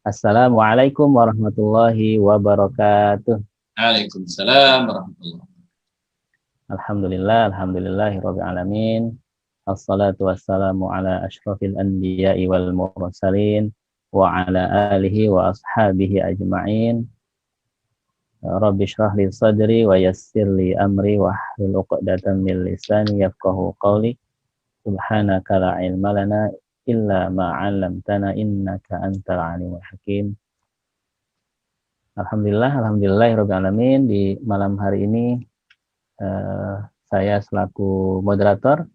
Assalamualaikum warahmatullahi wabarakatuh. Waalaikumsalam warahmatullahi wabarakatuh. Alhamdulillahirabbil alamin. Assalatu wassalamu ala asyrafil anbiya'i wal mursalin wa ala alihi wa ashabihi ajma'in. Rabbi shrah li sadri wa yassir li amri wa hlul 'uqdatam min lisani yafqahu qawli. Subhanaka la ilma lana illa ma 'allamtana innaka antal alimul hakim. Alhamdulillahirabbil alamin. Di malam hari ini saya selaku moderator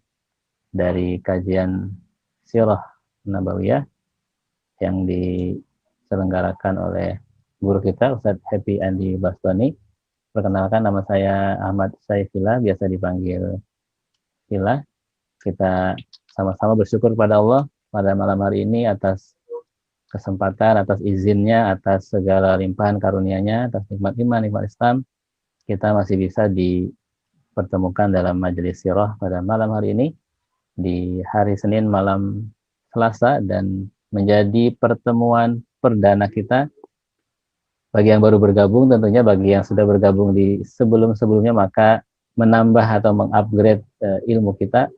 dari kajian Sirah Nabawiyah yang diselenggarakan oleh guru kita Ustadz Happy Andi Bastoni. Perkenalkan, nama saya Ahmad Saifillah, biasa dipanggil Fillah. Kita sama-sama bersyukur kepada Allah pada malam hari ini atas kesempatan, atas izinnya, atas segala limpahan karunia-Nya, atas nikmat iman, nikmat Islam, kita masih bisa dipertemukan dalam majelis sirah pada malam hari ini di hari Senin malam Selasa, dan menjadi pertemuan perdana kita. Bagi yang baru bergabung, tentunya bagi yang sudah bergabung di sebelum-sebelumnya, maka menambah atau mengupgrade ilmu kita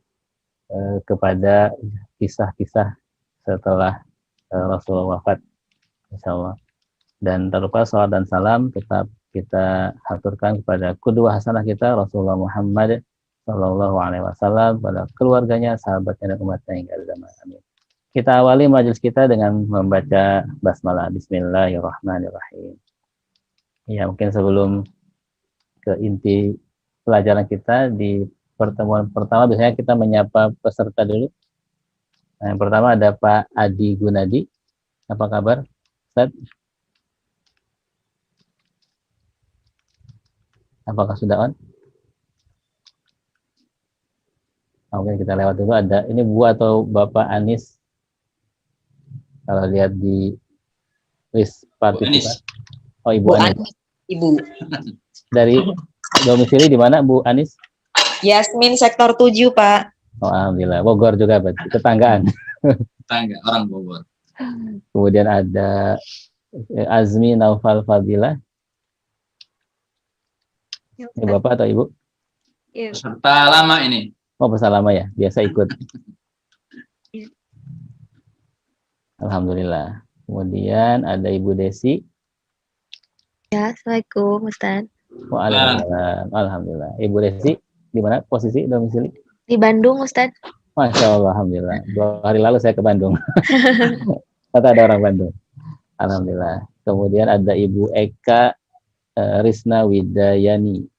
kepada kisah-kisah setelah Rasulullah wafat, insyaallah. Dan tak lupa salawat dan salam tetap kita haturkan kepada qudwah hasanah kita Rasulullah Muhammad sallallahu alaihi wasallam, pada keluarganya, sahabatnya, dan umatnya hingga zaman amin. Kita awali majelis kita dengan membaca basmalah. Bismillahirrahmanirrahim. Ya, mungkin sebelum ke inti pelajaran kita di pertemuan pertama, biasanya kita menyapa peserta dulu. Nah, yang pertama ada Pak Adi Gunadi. Apa kabar, Ustaz? Apakah sudah on? Oke, kita lewat dulu. Ada ini Bu atau Bapak Anis? Kalau lihat di list partisipan. Oh, Ibu Anis. Ibu. Dari domisili di mana, Bu Anis? Yasmin sektor 7, Pak. Oh, alhamdulillah. Bogor juga berarti. Tetanggaan. Tetangga, orang Bogor. Kemudian ada Azmi Naufal Fadilah. Ini Bapak atau Ibu? Peserta lama ini. Oh, peserta lama ya. Biasa ikut. Alhamdulillah. Kemudian ada Ibu Desi. Ya, assalamualaikum Ustaz. Waalaikumsalam. Alhamdulillah. Ibu Desi, di mana posisi domisili? Di Bandung, Ustaz. Masya Allah, alhamdulillah. 2 hari lalu saya ke Bandung. Kata ada orang Bandung. Alhamdulillah. Kemudian ada Ibu Eka Risna Widayani.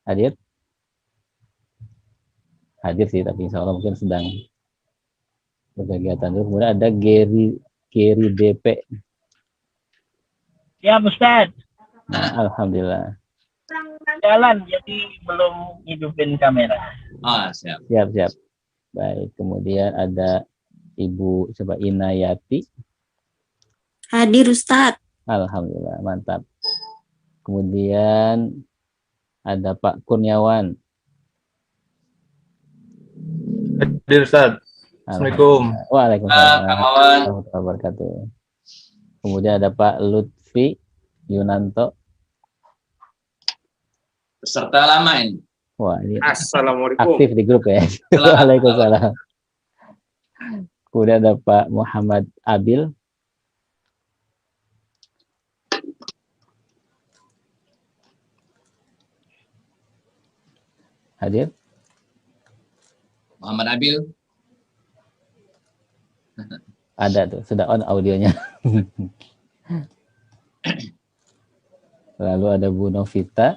Hadir? Hadir sih, tapi insya Allah mungkin sedang berkegiatan dulu. Kemudian ada Geri DP. Ya, Ustaz. Nah, alhamdulillah. Jalan, jadi belum hidupin kamera. Siap. Siap. Baik, kemudian ada Ibu coba Inayati. Hadir, Ustaz. Alhamdulillah, mantap. Kemudian ada Pak Kurniawan. Hadir, Ustaz. Assalamualaikum. Waalaikumsalam Kang Wawan. warahmatullahi wabarakatuh. Kemudian ada Pak Lutfi Yunanto. Peserta lama ini. Wah, ini Assalamualaikum. aktif di grup ya. Waalaikumsalam. Kemudian ada Pak Muhammad Abil. Hadir? Muhammad Abil. Ada tuh, sudah on audionya. Lalu ada Bu Novita.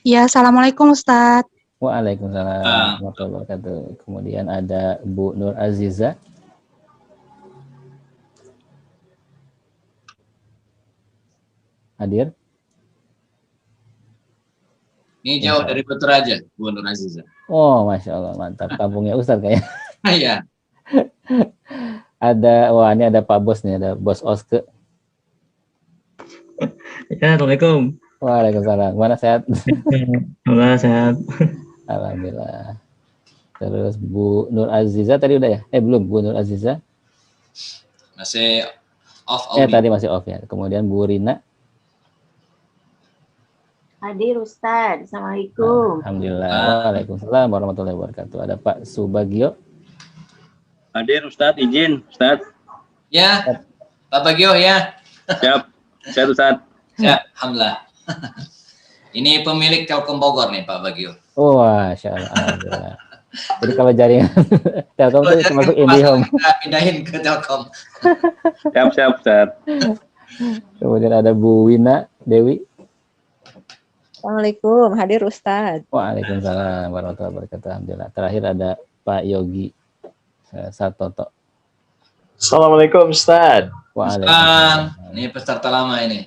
Ya, assalamualaikum Ustaz. Waalaikumsalam warahmatullahi wabarakatuh. Kemudian ada Bu Nur Aziza. Hadir? Ini jauh dari Batu Raja, Bu Nur Aziza. Oh, Masya Allah, mantap. Kampungnya Ustaz kayaknya. Iya. Ini ada Pak Bos nih, ada Bos Oske. Ya, assalamualaikum. Waalaikumsalam. Mana sehat? Alhamdulillah sehat. Alhamdulillah. Terus Bu Nur Aziza tadi udah ya? Belum, Bu Nur Aziza. Masih off audio. Tadi masih off ya. Kemudian Bu Rina. Hadir Ustaz. Assalamualaikum. Alhamdulillah. Waalaikumsalam warahmatullahi wabarakatuh. Ada Pak Subagio. Hadir Ustaz, izin Ustaz. Ya, Pak Bagio ya. Siap. Siap Ustaz. Ya, alhamdulillah. Ini pemilik Telkom Bogor nih Pak Bagio. Oh, Masya Allah. Alhamdulillah. Jadi kalau jaringan Telkom itu termasuk IndiHome. Pindahin ke Telkom. Siap Ustaz. Kemudian ada Bu Wina Dewi. Assalamualaikum, hadir Ustadz. Waalaikumsalam warahmatullahi wabarakatuh. Alhamdulillah. Terakhir ada Pak Yogi Satoto. Assalamualaikum Ustaz. Waalaikumsalam. Ini peserta lama ini.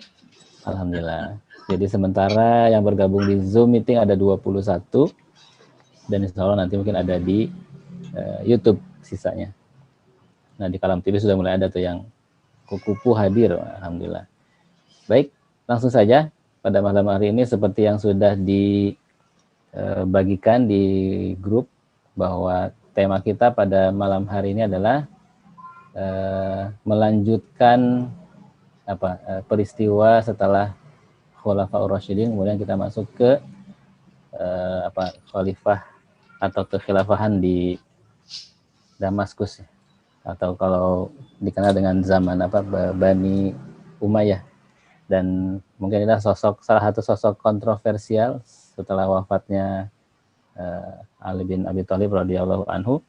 Alhamdulillah. Jadi sementara yang bergabung di Zoom meeting ada 21 dan insya Allah nanti mungkin ada di YouTube sisanya. Nah di Kalam TV sudah mulai ada tuh yang kupu-kupu hadir. Alhamdulillah. Baik, langsung saja pada malam hari ini seperti yang sudah dibagikan di grup bahwa tema kita pada malam hari ini adalah melanjutkan peristiwa setelah Khulafaur Rasyidin, kemudian kita masuk ke khalifah atau kekhilafahan di Damaskus atau kalau dikenal dengan zaman Bani Umayyah. Dan mungkin inilah salah satu sosok kontroversial setelah wafatnya Ali bin Abi Thalib radhiyallahu anhu.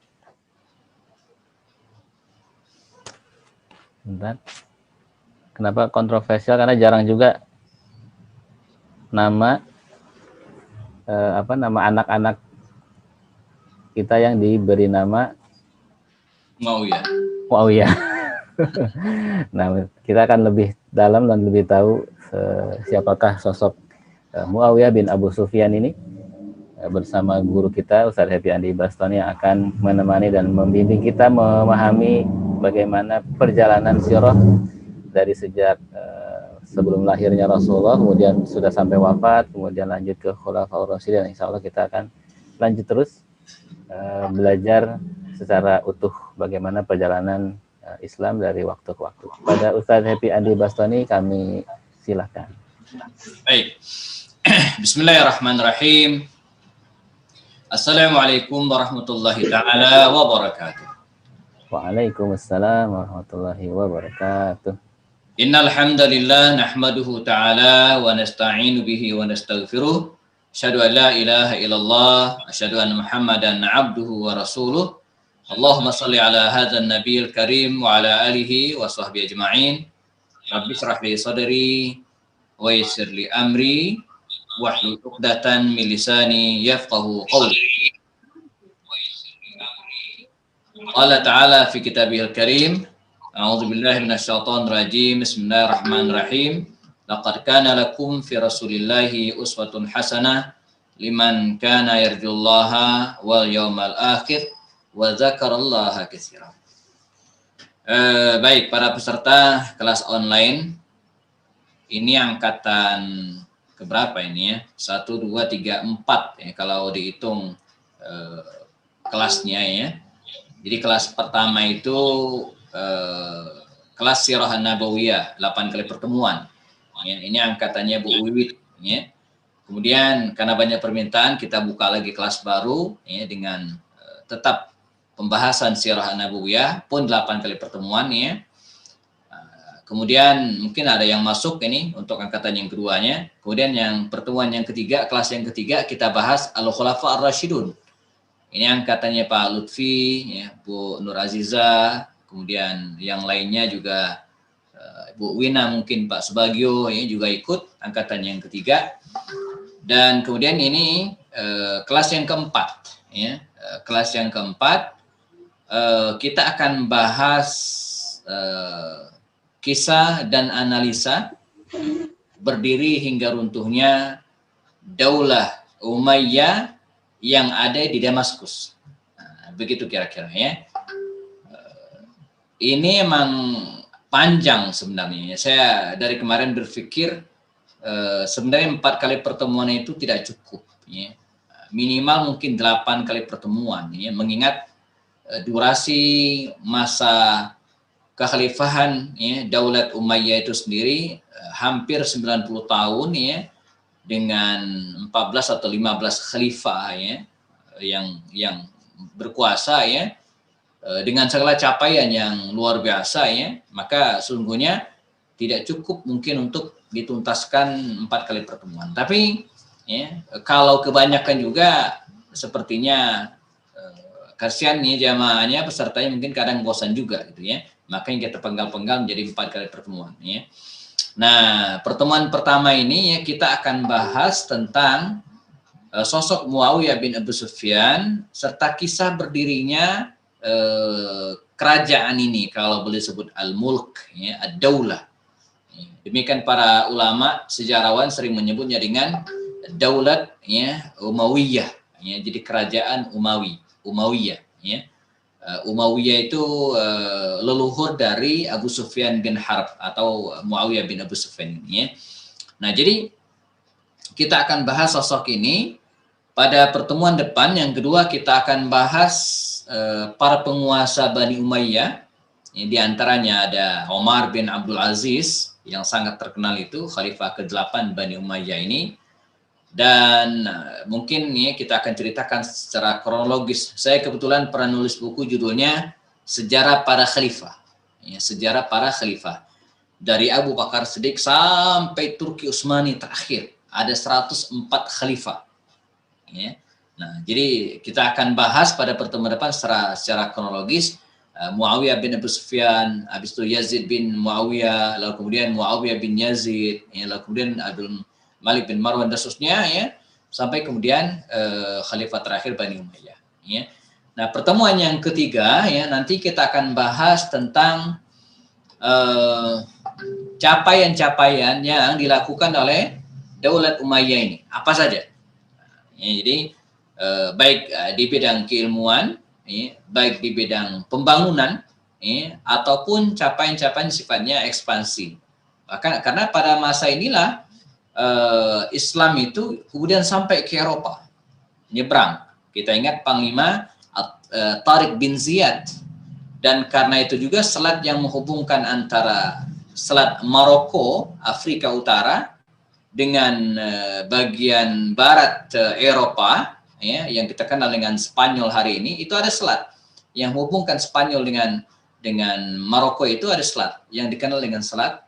Bentar. Kenapa kontroversial? Karena jarang juga nama anak-anak kita yang diberi nama Muawiyah. Nah, kita akan lebih dalam dan lebih tahu siapakah sosok Muawiyah bin Abu Sufyan ini bersama guru kita Ustaz Happy Andi Bastoni yang akan menemani dan membimbing kita memahami bagaimana perjalanan sirah dari sejak sebelum lahirnya Rasulullah, kemudian sudah sampai wafat, kemudian lanjut ke Khulafaur Rasyidin. Insya Allah kita akan lanjut terus belajar secara utuh bagaimana perjalanan Islam dari waktu ke waktu. Pada Ustaz Happy Andi Bastoni kami silakan. Baik. Bismillahirrahmanirrahim. Assalamualaikum warahmatullahi taala wabarakatuh. Waalaikumsalam warahmatullahi wabarakatuh. Innal hamdalillah nahmaduhu ta'ala wa nasta'inu bihi wa nastaghfiruh. Asyhadu an la ilaha illallah, asyhadu anna Muhammadan 'abduhu wa rasuluh. Allahumma salli ala hadzal nabiyil karim wa ala alihi wa sahbihi ajma'in. Rabbi shrah li sadri wa yassir li amri wahlul 'uqdatan min lisani yafqahu qawli. Qala ta'ala fi kitabihil karim, a'udzu billahi minasyaitonir rajim. Bismillahirrahmanirrahim. Laqad kana lakum fi Rasulillahi uswatun hasanah liman kana yarjullaha wal yawmal akhir wa dzakarallaha katsiran. Baik, para peserta kelas online, ini angkatan keberapa ini ya? 1, 2, 3, 4 ya, kalau dihitung kelasnya ya. Jadi kelas pertama itu kelas Sirah An-Nabawiyah, 8 kali pertemuan. Ya, ini angkatannya Bu Wiwit ya. Kemudian karena banyak permintaan kita buka lagi kelas baru ya, dengan tetap pembahasan Sirah An-Nabawiyah pun 8 kali pertemuan ya. Kemudian mungkin ada yang masuk ini untuk angkatan yang keduanya. Kemudian yang pertemuan yang ketiga, kelas yang ketiga kita bahas Al-Khulafa Ar-Rasyidun. Ini angkatannya Pak Lutfi, ya, Bu Nur Aziza, kemudian yang lainnya juga Bu Wina, mungkin Pak Subagio ya, juga ikut angkatan yang ketiga. Dan kemudian ini kelas yang keempat ya. Kelas yang keempat kita akan bahas kisah dan analisa berdiri hingga runtuhnya Daulah Umayyah yang ada di Damaskus. Nah, begitu kira-kira ya. Ini emang panjang sebenarnya. Saya dari kemarin berpikir sebenarnya 4 kali pertemuan itu tidak cukup. Ya. minimal mungkin 8 kali pertemuan, ya, mengingat durasi masa kekhalifahan, ya, Daulat Umayyah itu sendiri hampir 90 tahun, ya, dengan 14 atau 15 khalifah, ya, yang berkuasa, ya, dengan segala capaian yang luar biasa, ya, maka sesungguhnya tidak cukup mungkin untuk dituntaskan 4 kali pertemuan. Tapi, ya, kalau kebanyakan juga sepertinya kasihan nih jamaahnya, pesertanya mungkin kadang bosan juga gitu, ya. Makanya kita penggal-penggal menjadi 4 kali pertemuan, ya. Nah, pertemuan pertama ini, ya, kita akan bahas tentang sosok Muawiyah bin Abu Sufyan serta kisah berdirinya kerajaan ini, kalau boleh sebut al-mulk, ya, ad-daulah. Demikian para ulama sejarawan sering menyebutnya dengan daulat, ya, Umayyah, ya, jadi kerajaan Umayyah, ya. Umayyah itu leluhur dari Abu Sufyan bin Harb atau Muawiyah bin Abu Sufyan ini, ya. Nah, jadi kita akan bahas sosok ini pada pertemuan depan. Yang kedua kita akan bahas para penguasa Bani Umayyah, ya, di antaranya ada Omar bin Abdul Aziz yang sangat terkenal itu, khalifah ke-8 Bani Umayyah ini. Dan mungkin, ya, kita akan ceritakan secara kronologis. Saya kebetulan pernah nulis buku judulnya Sejarah Para Khalifah, ya, sejarah para khalifah dari Abu Bakar Siddiq sampai Turki Utsmani terakhir, ada 104 khalifah, ya. Nah, jadi kita akan bahas pada pertemuan depan secara kronologis. Muawiyah bin Abu Sufyan, habis itu Yazid bin Muawiyah, lalu kemudian Muawiyah bin Yazid, ya, lalu kemudian Abdul Malik bin Marwan dan seterusnya, ya, sampai kemudian khalifah terakhir Bani Umayyah, ya. Nah, pertemuan yang ketiga, ya, nanti kita akan bahas tentang capaian-capaian yang dilakukan oleh Daulat Umayyah ini, apa saja. Ya, jadi baik di bidang keilmuan, ya, baik di bidang pembangunan, ya, ataupun capaian-capaian sifatnya ekspansi. Bahkan karena pada masa inilah Islam itu kemudian sampai ke Eropa, nyebrang. Kita ingat Panglima Tariq bin Ziyad, dan karena itu juga selat yang menghubungkan antara selat Maroko, Afrika Utara, dengan bagian barat Eropa, ya, yang kita kenal dengan Spanyol hari ini, itu ada selat yang menghubungkan Spanyol dengan Maroko. Itu ada selat yang dikenal dengan selat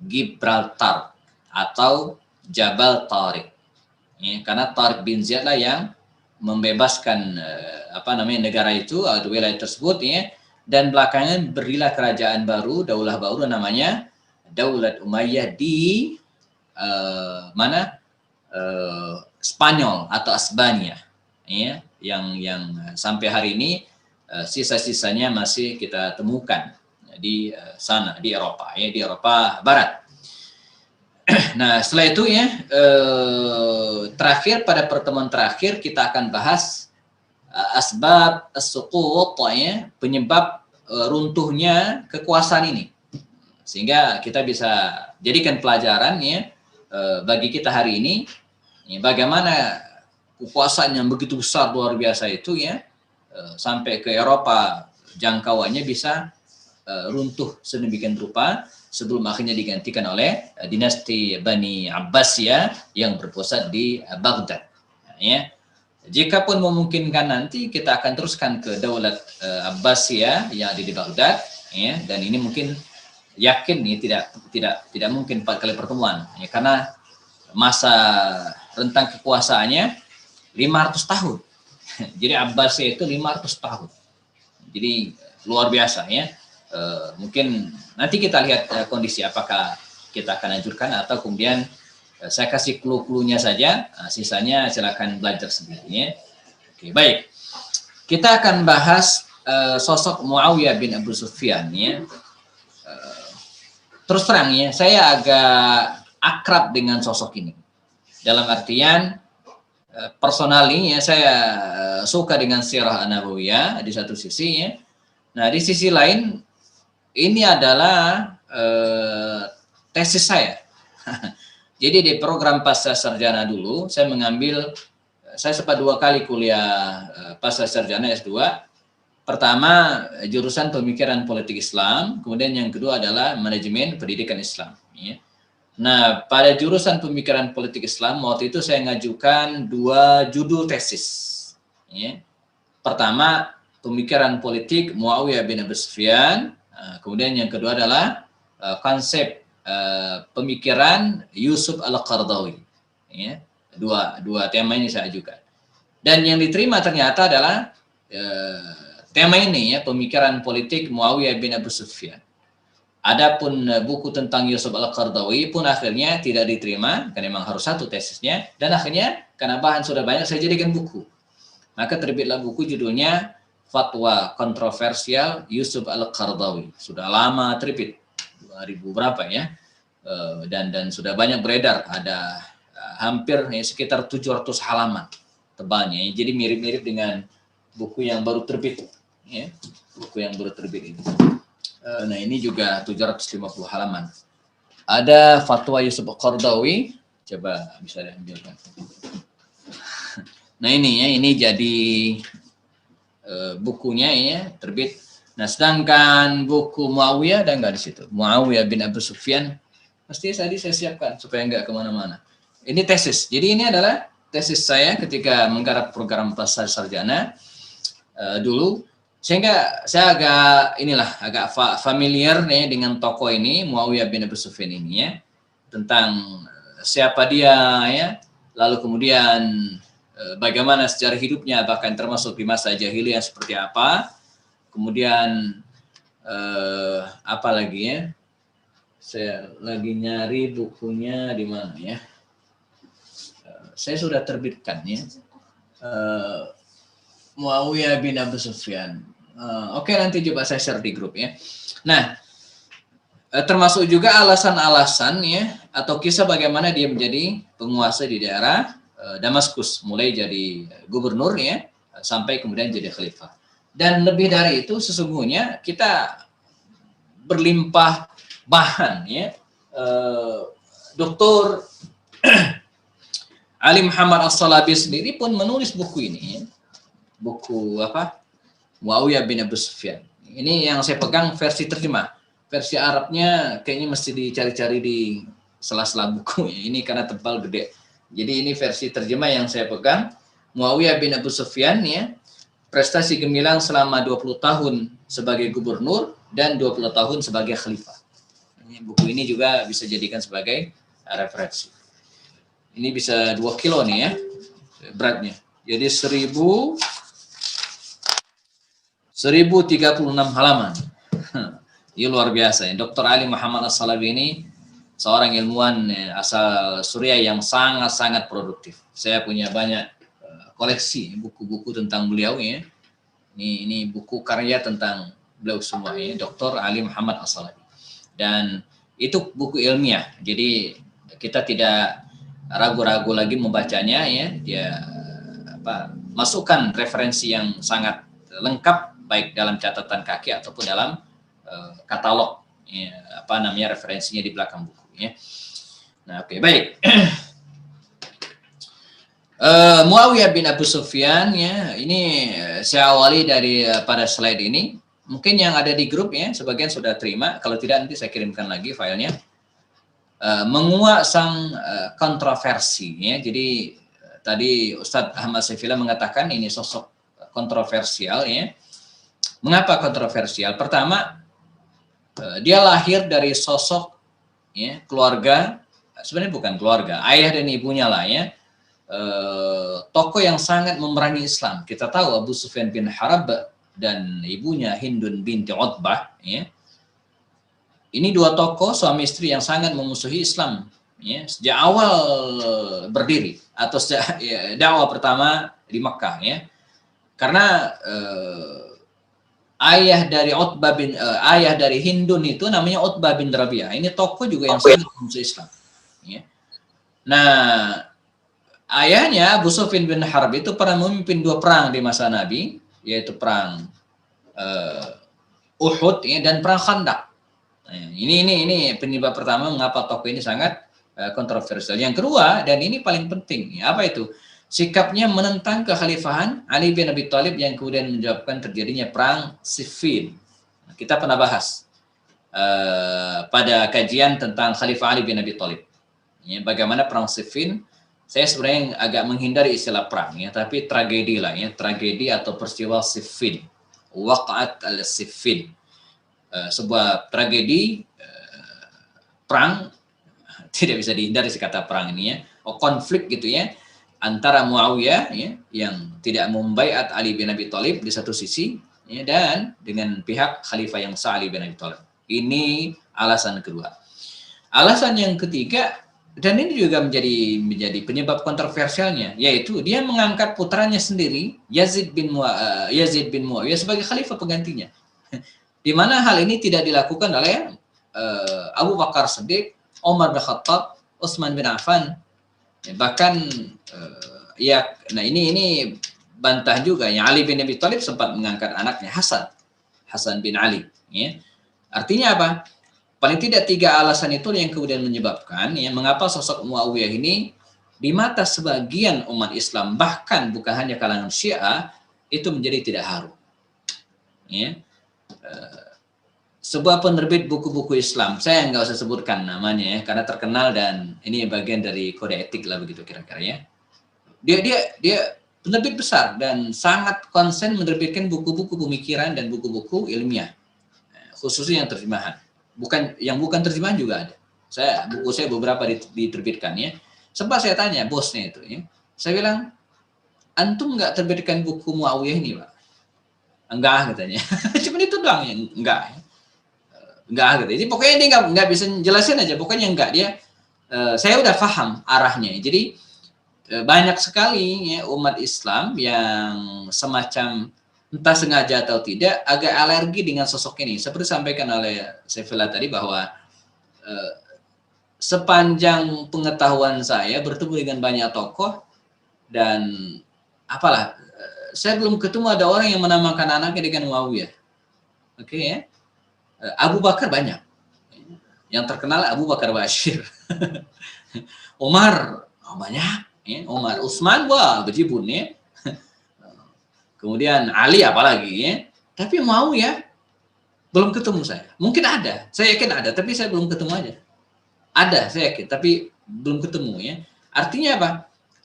Gibraltar atau Jabal Tariq, ya, karena Tariq bin Ziyad lah yang membebaskan negara itu atau wilayah tersebut, ya, dan belakangan berdirilah kerajaan baru, daulah baru namanya Daulat Umayyah di Spanyol atau Asbania, ya, yang sampai hari ini sisa-sisanya masih kita temukan di sana, di Eropa, ya, di Eropa Barat. Nah, setelah itu, ya, terakhir pada pertemuan terakhir kita akan bahas asbab as-suqut, ya, penyebab runtuhnya kekuasaan ini, sehingga kita bisa jadikan pelajaran, ya, bagi kita hari ini, ya, bagaimana kekuasaan yang begitu besar luar biasa itu, ya, sampai ke Eropa jangkauannya bisa runtuh sedemikian rupa sebelum akhirnya digantikan oleh dinasti Bani Abbasiyah yang berpusat di Baghdad, ya. Jikapun memungkinkan nanti kita akan teruskan ke Daulat Abbasiyah yang ada di Baghdad, ya, dan ini mungkin yakin nih tidak mungkin 4 kali pertemuan, ya, karena masa rentang kekuasaannya 500 tahun. Jadi Abbasiyah itu 500 tahun. Jadi luar biasa, ya. Mungkin nanti kita lihat kondisi apakah kita akan anjurkan atau kemudian saya kasih clue-cluenya saja, sisanya silakan belajar sendiri, ya. Oke, baik. Kita akan bahas sosok Muawiyah bin Abu Sufyan, ya. Terus terang, ya, saya agak akrab dengan sosok ini. Dalam artian personally, ya, saya suka dengan sirah An-Nabawiyah di satu sisi, ya. Nah, di sisi lain ini adalah tesis saya. Jadi di program pasca sarjana dulu saya mengambil saya sempat 2 kali kuliah pasca sarjana S2. Pertama, jurusan pemikiran politik Islam, kemudian yang kedua adalah manajemen pendidikan Islam. Ya. Nah, pada jurusan pemikiran politik Islam, waktu itu saya ngajukan 2 judul tesis. Ya. Pertama, pemikiran politik Muawiyah bin Abi Sufyan, kemudian yang kedua adalah konsep pemikiran Yusuf Al-Qaradawi. Ya. Dua tema ini saya ajukan. Dan yang diterima ternyata adalah tema ini, ya, pemikiran politik Muawiyah bin Abi Sufyan. Adapun buku tentang Yusuf Al-Qaradawi pun akhirnya tidak diterima, karena memang harus 1 tesisnya, dan akhirnya karena bahan sudah banyak saya jadikan buku. Maka terbitlah buku judulnya Fatwa Kontroversial Yusuf Al-Qaradawi. Sudah lama terbit, 2000 berapa ya, dan sudah banyak beredar, ada hampir sekitar 700 halaman tebalnya, jadi mirip-mirip dengan buku yang baru terbit, ya, buku yang baru terbit ini. Nah, ini juga 750 halaman. Ada Fatwa Yusuf Al-Qaradawi, coba bisa diambilkan. Nah, ini ya, ini jadi bukunya ya, terbit. Nah, sedangkan buku Muawiyah ada nggak di situ? Muawiyah bin Abi Sufyan, pasti tadi saya siapkan supaya nggak kemana-mana. Ini tesis. Jadi ini adalah tesis saya ketika menggarap program pasca sarjana dulu. Sehingga saya agak familiar nih dengan tokoh ini, Muawiyah bin Abi Sufyan ini ya, tentang siapa dia ya, lalu kemudian bagaimana sejarah hidupnya, bahkan termasuk di masa jahiliyah seperti apa. Kemudian apa lagi ya? Saya lagi nyari bukunya di mana ya? Saya sudah terbitkan ya. Muawiyah bin Abi Sufyan. Oke, nanti coba saya share di grup ya. Nah, termasuk juga alasan-alasan ya, atau kisah bagaimana dia menjadi penguasa di daerah Damaskus, mulai jadi gubernur ya, sampai kemudian jadi khalifah. Dan lebih dari itu sesungguhnya kita berlimpah bahan ya. Dr. Ali Muhammad As-Salabi sendiri pun menulis buku ini ya. Buku apa? Muawiyah bin Abi Sufyan. Ini yang saya pegang versi terjemah. Versi Arabnya kayaknya mesti dicari-cari di sela-sela buku. Ini karena tebal gede. Jadi ini versi terjemah yang saya pegang. Muawiyah bin Abi Sufyan ya. Prestasi gemilang selama 20 tahun sebagai gubernur dan 20 tahun sebagai khalifah. Buku ini juga bisa jadikan sebagai referensi. Ini bisa 2 kilo nih ya beratnya. Jadi 1036 halaman. Ini luar biasa ya. Dr. Ali Muhammad As-Salabi ini seorang ilmuwan asal Suriah yang sangat-sangat produktif. Saya punya banyak koleksi buku-buku tentang beliau ya. Ini buku karya tentang beliau semua ya, Dr. Ali Muhammad As-Salabi. Dan itu buku ilmiah. Jadi kita tidak ragu-ragu lagi membacanya ya. Dia masukkan referensi yang sangat lengkap baik dalam catatan kaki ataupun dalam katalog ya, referensinya di belakang buku ya. Nah, oke, baik. Muawiyah bin Abi Sufyan ya, ini saya awali dari pada slide ini. Mungkin yang ada di grup ya, sebagian sudah terima. Kalau tidak nanti saya kirimkan lagi filenya. Menguak sang kontroversi ya. Jadi tadi Ustadz Ahmad Saifillah mengatakan ini sosok kontroversial ya. Mengapa kontroversial? Pertama, dia lahir dari sosok ya, keluarga, sebenarnya bukan keluarga, ayah dan ibunya lah ya. Tokoh yang sangat memerangi Islam. Kita tahu Abu Sufyan bin Harb dan ibunya Hindun binti Utbah ya. Ini 2 tokoh suami istri yang sangat memusuhi Islam ya, sejak awal berdiri atau sejak dakwah pertama di Makkah ya. Karena ayah dari Hindun itu namanya Utbah bin Rabi'ah. Ini tokoh juga yang sangat memusuhi Islam ya. Nah, ayahnya Abu Sufyan bin Harb itu pernah memimpin 2 perang di masa Nabi, yaitu perang Uhud ya, dan perang Khandaq. Nah, ini penyebab pertama mengapa tokoh ini sangat kontroversial. Yang kedua, dan ini paling penting, ya, apa itu? sikapnya menentang kekhalifahan Ali bin Abi Thalib yang kemudian menyebabkan terjadinya perang Siffin. Kita pernah bahas pada kajian tentang Khalifah Ali bin Abi Thalib. Ya, bagaimana perang Siffin, saya sebenarnya agak menghindari istilah perang ya, tapi tragedi lah ya, tragedi atau peristiwa Siffin, Waqa'at al-Siffin, sebuah tragedi perang, tidak bisa dihindari kata perang ini ya, konflik gitu ya, antara Muawiyah ya, yang tidak membaiat Ali bin Abi Thalib di satu sisi ya, dan dengan pihak Khalifah yang sah Ali bin Abi Thalib. Ini alasan kedua. Alasan yang ketiga, dan ini juga menjadi penyebab kontroversialnya, yaitu dia mengangkat putranya sendiri Yazid bin Muawiyah sebagai khalifah penggantinya. Di mana hal ini tidak dilakukan oleh Abu Bakar Siddiq, Umar bin Khattab, Utsman bin Affan. Bahkan nah ini bantah juga ya, Ali bin Abi Thalib sempat mengangkat anaknya Hasan bin Ali ya. Artinya apa? Paling tidak 3 alasan itu yang kemudian menyebabkan ya, mengapa sosok Muawiyah ini di mata sebagian umat Islam, bahkan bukan hanya kalangan Syiah, itu menjadi tidak harum. Ya. Sebuah penerbit buku-buku Islam, saya nggak usah sebutkan namanya ya, karena terkenal dan ini bagian dari kode etik lah begitu kira-kira ya. Dia penerbit besar dan sangat konsen menerbitkan buku-buku pemikiran dan buku-buku ilmiah, khususnya yang terjemahan. Bukan terjemahan juga ada. Buku saya beberapa diterbitkan ya. Sempat saya tanya bosnya itu ya. Saya bilang, antum nggak terbitkan buku Muawiyah ini, Pak? Enggak katanya. Cuma itu doang ya, enggak. Enggak katanya. Jadi pokoknya dia nggak bisa jelasin aja. Pokoknya enggak dia. Saya udah paham arahnya. Jadi banyak sekali ya umat Islam yang semacam entah sengaja atau tidak, agak alergi dengan sosok ini. Seperti disampaikan oleh Saifullah tadi bahwa sepanjang pengetahuan saya bertemu dengan banyak tokoh dan apalah, saya belum ketemu ada orang yang menamakan anaknya dengan Muawiyah. Oke ya. Abu Bakar banyak. Yang terkenal Abu Bakar Bashir. Umar banyak. Ya. Umar, Utsman wah bejibun ya. Kemudian Ali apalagi ya. Tapi Muawiyah belum ketemu saya. Mungkin ada, saya yakin ada, tapi saya belum ketemu aja. Ada, saya yakin, tapi belum ketemu ya. Artinya apa?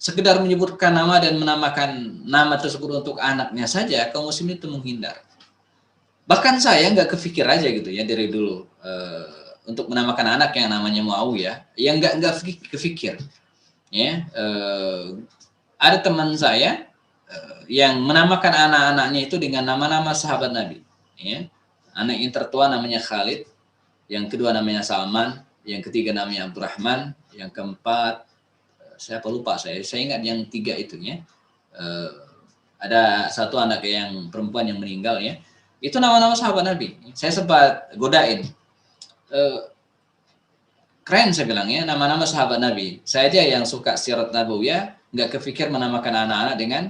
Sekedar menyebutkan nama dan menamakan nama tersebut untuk anaknya saja, kaum muslimin itu menghindar. Bahkan saya nggak kepikir aja gitu ya dari dulu untuk menamakan anak yang namanya Muawiyah, yang nggak kepikir. Ya, ada teman saya yang menamakan anak-anaknya itu dengan nama-nama sahabat Nabi. Ya. Anak yang tertua namanya Khalid, yang kedua namanya Salman, yang ketiga namanya Abdurrahman, yang keempat saya lupa saya ingat yang 3 itu ya. Ada satu anak yang perempuan yang meninggal ya. Itu nama-nama sahabat Nabi. Saya sempat godain. Keren saya bilang ya, nama-nama sahabat Nabi. Saya aja yang suka sirat nabawiyah nggak kepikir menamakan anak-anak dengan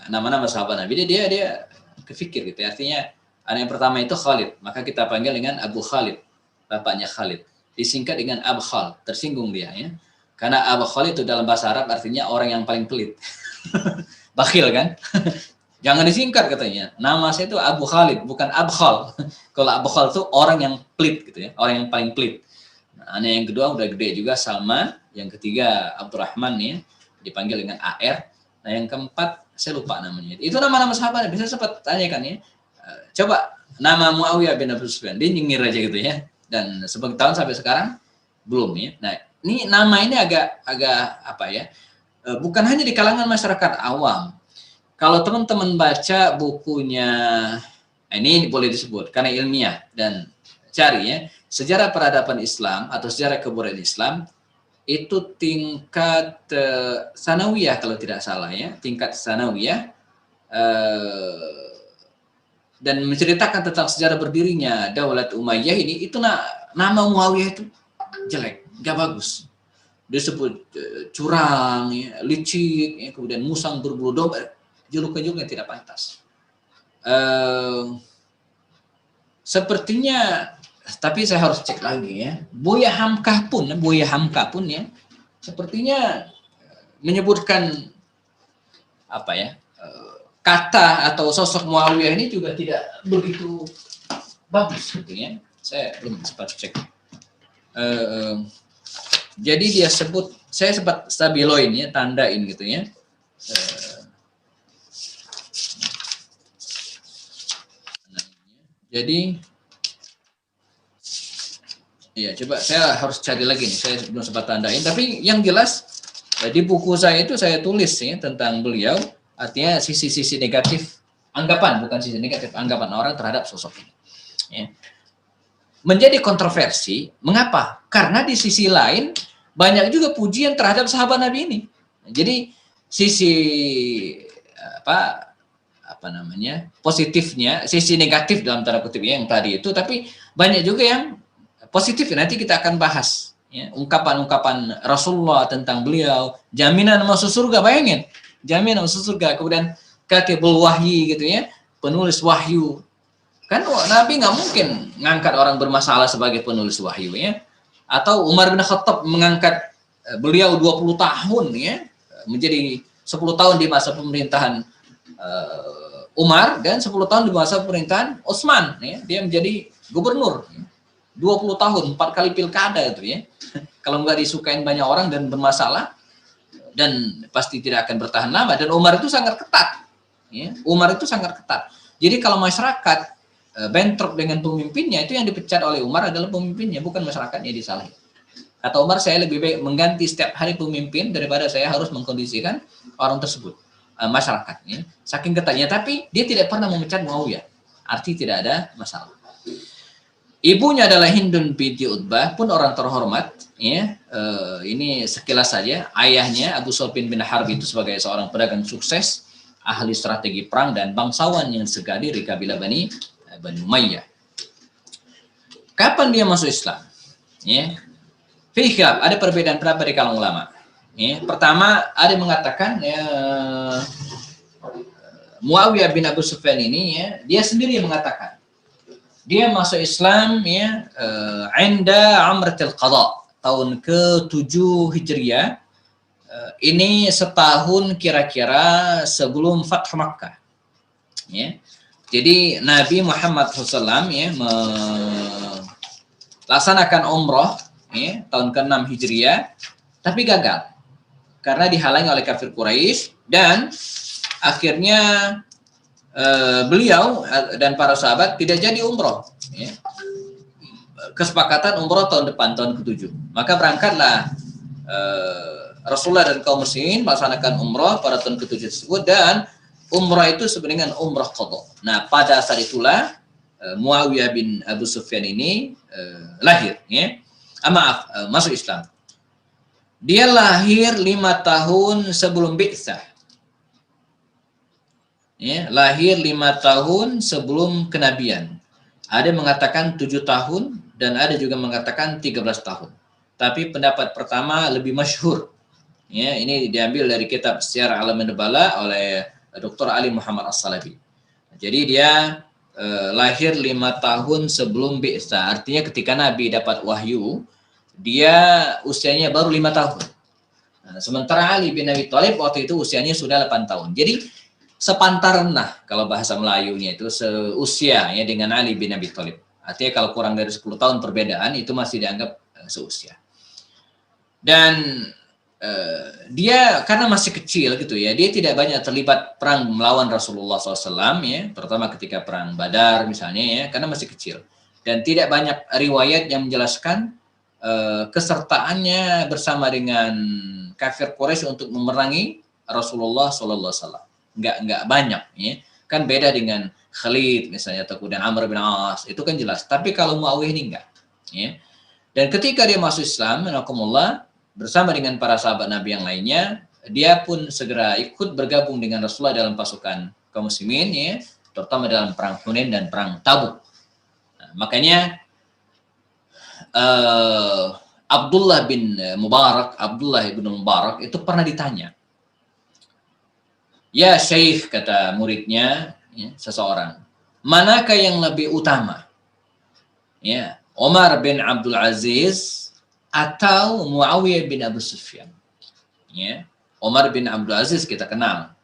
nama-nama sahabat Nabi. Dia kepikir gitu. Artinya anak yang pertama itu Khalid, maka kita panggil dengan Abu Khalid, bapaknya Khalid. Disingkat dengan Abkhal, tersinggung dia ya. Karena Abkhal itu dalam bahasa Arab artinya orang yang paling pelit. Bakhil kan? Jangan disingkat katanya. Nama saya itu Abu Khalid, bukan Abkhal. Kalau Abkhal itu orang yang pelit gitu ya, orang yang paling pelit. Nah, anak yang kedua udah gede juga Salman, yang ketiga Abdurrahman ya, dipanggil dengan AR. Nah, yang keempat saya lupa namanya. Itu nama-nama sahabat, bisa sempat tanyakan ya. Coba nama Muawiyah bin Abi Sufyan, dia nyengir aja gitu ya. Dan sebagai tahun sampai sekarang belum ya. Nah, ini nama ini agak apa ya? Bukan hanya di kalangan masyarakat awam. Kalau teman-teman baca bukunya, ini boleh disebut karena ilmiah dan cari ya, sejarah peradaban Islam atau sejarah kebudayaan Islam itu tingkat sanawiyah kalau tidak salah ya, tingkat sanawiyah dan menceritakan tentang sejarah berdirinya Daulat Umayyah ini, itu nama Muawiyah itu jelek, gak bagus. Disebut curang, ya, licik, ya, kemudian musang berbulu domba, julukan-julukan tidak pantas. Sepertinya, tapi saya harus cek lagi ya. Buya Hamka pun ya, sepertinya menyebutkan kata atau sosok Muawiyah ini juga tidak begitu bagus gitu ya. Saya belum sempat cek. Jadi dia sebut, saya sempat stabiloin ya, tandain gitu ya. Jadi ya coba saya harus cari lagi nih, saya belum sempat tandain. Tapi yang jelas di buku saya itu saya tulis ya tentang beliau, artinya sisi-sisi negatif, anggapan, bukan sisi negatif, anggapan orang terhadap sosok ini. Ya. Menjadi kontroversi, mengapa? Karena di sisi lain banyak juga pujian terhadap sahabat Nabi ini. Jadi sisi positifnya, sisi negatif dalam tanda kutip yang tadi itu, tapi banyak juga yang positif. Nanti kita akan bahas ya, ungkapan-ungkapan Rasulullah tentang beliau, jaminan masuk surga, bayangin, jaminan masuk surga, kemudian katibul wahyi gitu ya, penulis wahyu. Kan Nabi nggak mungkin ngangkat orang bermasalah sebagai penulis wahyu ya. Atau Umar bin Khattab mengangkat beliau 20 tahun ya, menjadi 10 tahun di masa pemerintahan Umar dan 10 tahun di masa pemerintahan Utsman ya. Dia menjadi gubernur ya. 20 tahun, 4 kali pilkada itu ya. Kalau nggak disukain banyak orang dan bermasalah, dan pasti tidak akan bertahan lama. Dan Umar itu sangat ketat ya. Umar itu sangat ketat. Jadi kalau masyarakat bentrok dengan pemimpinnya, itu yang dipecat oleh Umar adalah pemimpinnya, bukan masyarakatnya disalahin. Kata Umar, saya lebih baik mengganti setiap hari pemimpin daripada saya harus mengkondisikan orang tersebut, masyarakatnya. Saking ketatnya, tapi dia tidak pernah memecat Muawiyah. Arti tidak ada masalah. Ibunya adalah Hindun binti Utbah, pun orang terhormat. Ya, ini sekilas saja. Ayahnya Abu Sufyan bin Harb itu sebagai seorang pedagang sukses, ahli strategi perang dan bangsawan yang segadi dari kabilah Bani Umayyah. Kapan dia masuk Islam? Ya. Fikab, ada perbedaan pendapat di kalangan ulama. Ya. Pertama, ada yang mengatakan ya, Muawiyah bin Abu Sufyan ini ya, dia sendiri yang mengatakan dia masuk Islam ya, inda Amratil Qadha, tahun ke-7 Hijriah. Ini setahun kira-kira sebelum Fathu Makkah. Ya. Jadi Nabi Muhammad SAW ya, melaksanakan umroh ya, tahun ke-6 Hijriah, tapi gagal karena dihalangi oleh kafir Quraisy, dan akhirnya beliau dan para sahabat tidak jadi umroh. Ya. Kesepakatan umroh tahun depan, tahun ke-7. Maka berangkatlah Rasulullah dan kaum muslimin melaksanakan umroh pada tahun ke-7 tersebut, dan umrah itu sebenarnya dengan umrah qadha. Nah, pada saat itulah Muawiyah bin Abu Sufyan ini lahir, ya. Masuk Islam. Dia lahir 5 tahun sebelum bi'tsah. Ya, lahir 5 tahun sebelum kenabian. Ada yang mengatakan 7 tahun dan ada juga mengatakan 13 tahun. Tapi pendapat pertama lebih masyhur. Ya, ini diambil dari kitab Syiar A'lamin Nubala oleh Dr. Ali Muhammad As-Salafi. Jadi dia lahir 5 tahun sebelum bi'tsah. Artinya ketika Nabi dapat wahyu, dia usianya baru 5 tahun. Nah, sementara Ali bin Abi Thalib waktu itu usianya sudah 8 tahun. Jadi sepantaran lah kalau bahasa Melayunya itu, seusia ya dengan Ali bin Abi Thalib. Artinya kalau kurang dari 10 tahun perbedaan itu masih dianggap seusia. Dan dia karena masih kecil gitu ya, dia tidak banyak terlibat perang melawan Rasulullah SAW ya, terutama ketika perang Badar misalnya ya, karena masih kecil, dan tidak banyak riwayat yang menjelaskan kesertaannya bersama dengan kafir Quraisy untuk memerangi Rasulullah SAW. Nggak banyak ya, kan beda dengan Khalid misalnya atau kemudian Amr bin As, itu kan jelas. Tapi kalau Muawiyah ini enggak ya. Dan ketika dia masuk Islam, menakumullah, bersama dengan para sahabat Nabi yang lainnya, dia pun segera ikut bergabung dengan Rasulullah dalam pasukan kaum muslimin ya, terutama dalam perang Hunain dan perang Tabuk. Nah, makanya Abdullah bin Mubarak itu pernah ditanya, ya Syekh, kata muridnya ya, seseorang, manakah yang lebih utama? Ya, Umar bin Abdul Aziz atau Muawiyah bin Abu Sufyan? Ya, Umar bin Abdul Aziz kita kenal.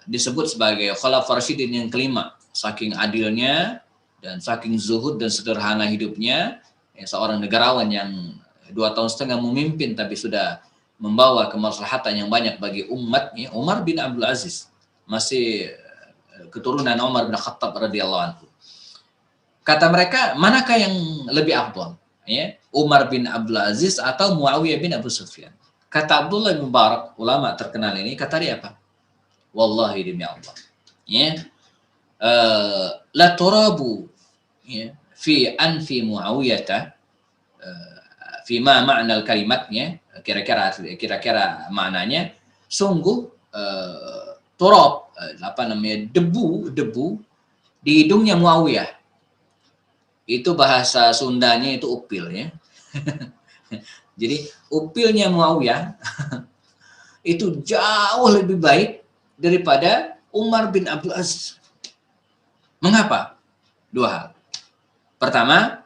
disebut sebagai Khulafaur Rasyidin yang kelima. Saking adilnya dan saking zuhud dan sederhana hidupnya, seorang negarawan yang 2,5 tahun memimpin tapi sudah membawa kemaslahatan yang banyak bagi umatnya, Umar bin Abdul Aziz, masih keturunan Umar bin Khattab radhiyallahu anhu. Kata mereka, manakah yang lebih afdal? Ya, Umar bin Abdul Aziz atau Muawiyah bin Abu Sufyan? Kata Abdullah bin Mubarak, ulama terkenal ini, kata dia apa? Wallahi demi Allah. Ya, la turabu ya, fi anfi Muawiyah fi ma ma'na al-kalimatnya, kira-kira maknanya, sungguh turab, debu di hidungnya Muawiyah. Itu bahasa Sundanya itu upil ya. Jadi upilnya Muawiyah itu jauh lebih baik daripada Umar bin Abdul Aziz. Mengapa? 2 hal. Pertama,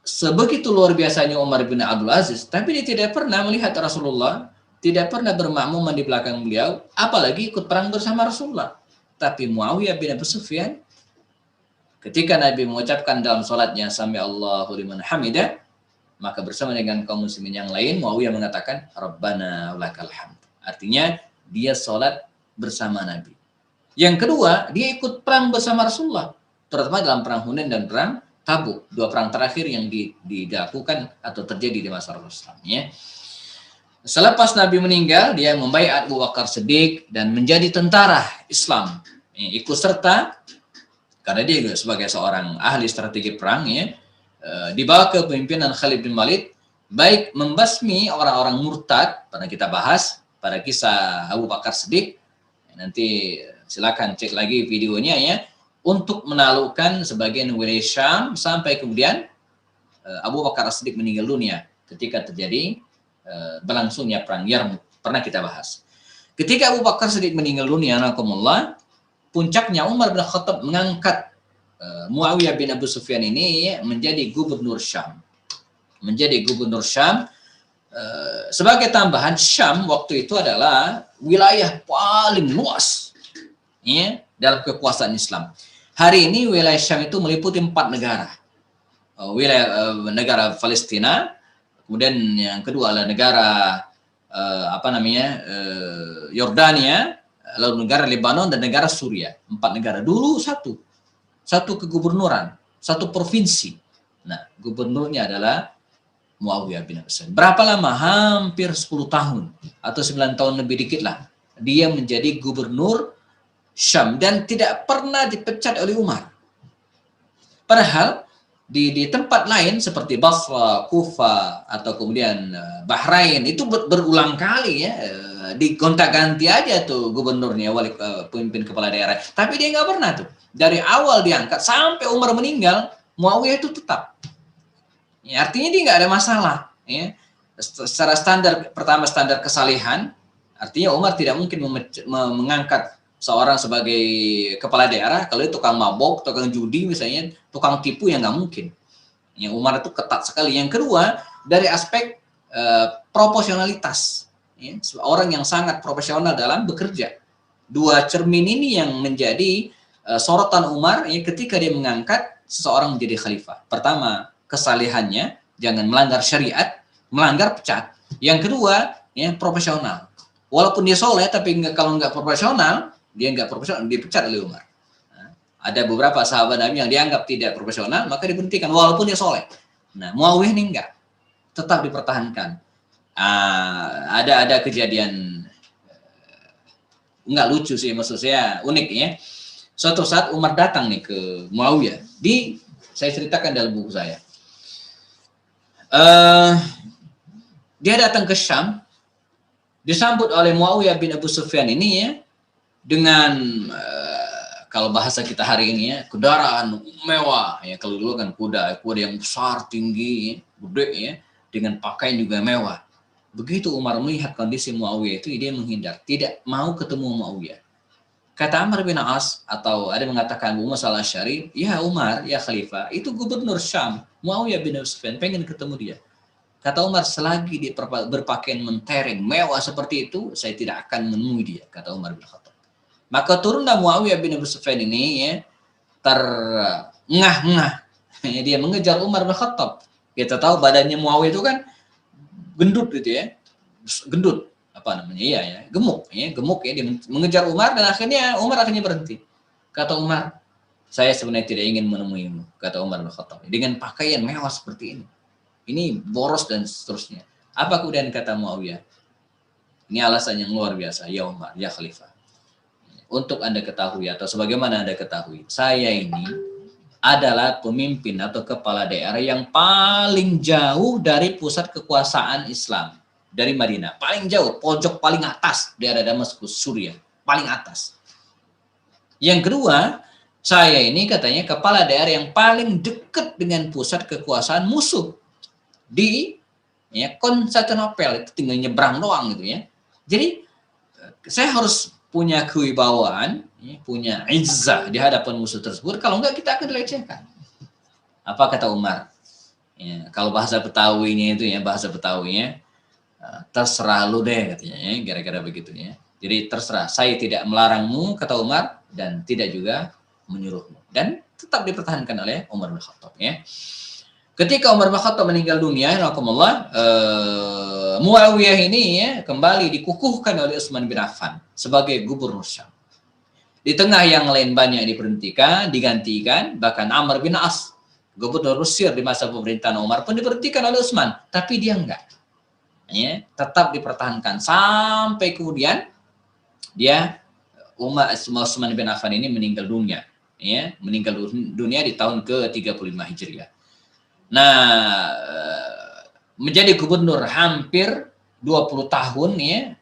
sebegitu luar biasanya Umar bin Abdul Aziz, tapi dia tidak pernah melihat Rasulullah, tidak pernah bermakmuman di belakang beliau, apalagi ikut perang bersama Rasulullah. Tapi Muawiyah bin Abu Sufyan, ketika Nabi mengucapkan dalam sholatnya Sami Allahu liman hamidah, maka bersama dengan kaum muslimin yang lain, Muawiyah mengatakan Rabbana lakal hamd. Artinya dia sholat bersama Nabi. Yang kedua, dia ikut perang bersama Rasulullah, terutama dalam perang Hunain dan perang Tabuk, 2 perang terakhir yang dilakukan atau terjadi di masa Rasulullah. Ya. Selepas Nabi meninggal, dia membaiat Abu Bakar Siddiq dan menjadi tentara Islam. Ikut serta karena dia juga sebagai seorang ahli strategi perang, ya, di bawah kepemimpinan Khalid bin Walid, baik membasmi orang-orang murtad, pernah kita bahas pada kisah Abu Bakar Siddiq, nanti silakan cek lagi videonya ya, untuk menaklukkan sebagian wilayah Syam sampai kemudian Abu Bakar Siddiq meninggal dunia ketika terjadi berlangsungnya perang Yarmuk, pernah kita bahas. Ketika Abu Bakar Siddiq meninggal dunia, puncaknya Umar bin Khattab mengangkat Muawiyah bin Abu Sufyan ini menjadi gubernur Syam. Menjadi gubernur Syam. Sebagai tambahan, Syam waktu itu adalah wilayah paling luas ya, dalam kekuasaan Islam. Hari ini wilayah Syam itu meliputi 4 negara. Wilayah negara Palestina, kemudian yang kedua adalah negara Yordania, lalu negara Lebanon dan negara Suriah. 4 negara. Dulu satu kegubernuran, satu provinsi. Nah, gubernurnya adalah Muawiyah bin Abi Sufyan. Berapa lama? Hampir 10 tahun atau 9 tahun lebih dikit lah. Dia menjadi gubernur Syam dan tidak pernah dipecat oleh Umar. Padahal di tempat lain seperti Basra, Kufa atau kemudian Bahrain itu berulang kali ya, digonta-ganti aja tuh gubernurnya, wali pemimpin kepala daerah. Tapi dia nggak pernah tuh. Dari awal diangkat sampai Umar meninggal, Muawiyah itu tetap. Ya, artinya dia nggak ada masalah. Ya. Secara standar, pertama standar kesalehan, artinya Umar tidak mungkin mengangkat seorang sebagai kepala daerah kalau dia tukang mabok, tukang judi misalnya, tukang tipu, yang nggak mungkin. Yang Umar itu ketat sekali. Yang kedua, dari aspek proporsionalitas. Ya, orang yang sangat profesional dalam bekerja. 2 cermin ini yang menjadi sorotan Umar ya, ketika dia mengangkat seseorang menjadi khalifah. Pertama, kesalehannya, jangan melanggar syariat, melanggar pecat. Yang kedua, ya, profesional. Walaupun dia soleh, tapi kalau nggak profesional, dia nggak profesional, dipecat oleh Umar. Nah, ada beberapa sahabat Nabi yang dianggap tidak profesional, maka diberhentikan walaupun dia soleh. Nah, Muawiyah ini enggak, tetap dipertahankan. Ada kejadian nggak lucu sih, maksud saya unik ya. Suatu saat Umar datang nih ke Muawiyah. Saya ceritakan dalam buku saya. Dia datang ke Syam, disambut oleh Muawiyah bin Abu Sufyan ini ya, dengan kalau bahasa kita hari ini ya, kendaraan mewah ya. Kalau dulu kan kuda yang besar, tinggi, gede ya, dengan pakaian juga mewah. Begitu Umar melihat kondisi Muawiyah itu, dia menghindar, tidak mau ketemu Muawiyah. Kata Amr bin As, atau ada yang mengatakan Abu Musa al-Asy'ari, ya Umar, ya Khalifah, itu gubernur Syam, Muawiyah bin Abi Sufyan, pengen ketemu dia. Kata Umar, selagi dia berpakaian mentereng, mewah seperti itu, saya tidak akan menemui dia, kata Umar bin Khattab. Maka turunlah Muawiyah bin Abu Sufyan ini ya, terengah-engah. Dia mengejar Umar bin Khattab. Kita tahu badannya Muawiyah itu kan gendut gitu ya. Gendut, apa namanya? Iya ya, gemuk ya, dia mengejar Umar dan akhirnya Umar berhenti. Kata Umar, saya sebenarnya tidak ingin menemuimu, kata Umar bin Khattab. Dengan pakaian mewah seperti ini. Ini boros dan seterusnya. Apa kemudian kata Muawiyah? Ini alasan yang luar biasa. Ya Umar, ya Khalifah. Untuk Anda ketahui atau sebagaimana Anda ketahui, saya ini adalah pemimpin atau kepala daerah yang paling jauh dari pusat kekuasaan Islam. Dari Madinah. Paling jauh, pojok paling atas daerah Damaskus, Suriah. Paling atas. Yang kedua, saya ini katanya kepala daerah yang paling dekat dengan pusat kekuasaan musuh. Di ya, Konstantinopel, itu tinggal nyebrang doang gitu ya. Jadi saya harus punya kewibawaan, ya, punya izzah di hadapan musuh tersebut. Kalau enggak kita akan dilecehkan. Apa kata Umar? Ya, kalau bahasa Betawinya itu ya, bahasa Betawinya terserah lu deh katanya ya, gara-gara begitu ya. Jadi terserah, saya tidak melarangmu kata Umar dan tidak juga menyuruhmu. Dan tetap dipertahankan oleh Umar bin Khattab ya. Ketika Umar bin Khattab meninggal dunia, Muawiyah ini ya, kembali dikukuhkan oleh Utsman bin Affan sebagai gubernur Syam. Di tengah yang lain banyak diberhentikan, digantikan, bahkan Amr bin As, gubernur Mesir di masa pemerintahan Umar pun diberhentikan oleh Utsman, tapi dia enggak. Ya, tetap dipertahankan sampai kemudian dia Utsman bin Affan ini meninggal dunia. Ya, meninggal dunia di tahun ke-35 Hijriah. Nah, menjadi gubernur hampir 20 tahun ya,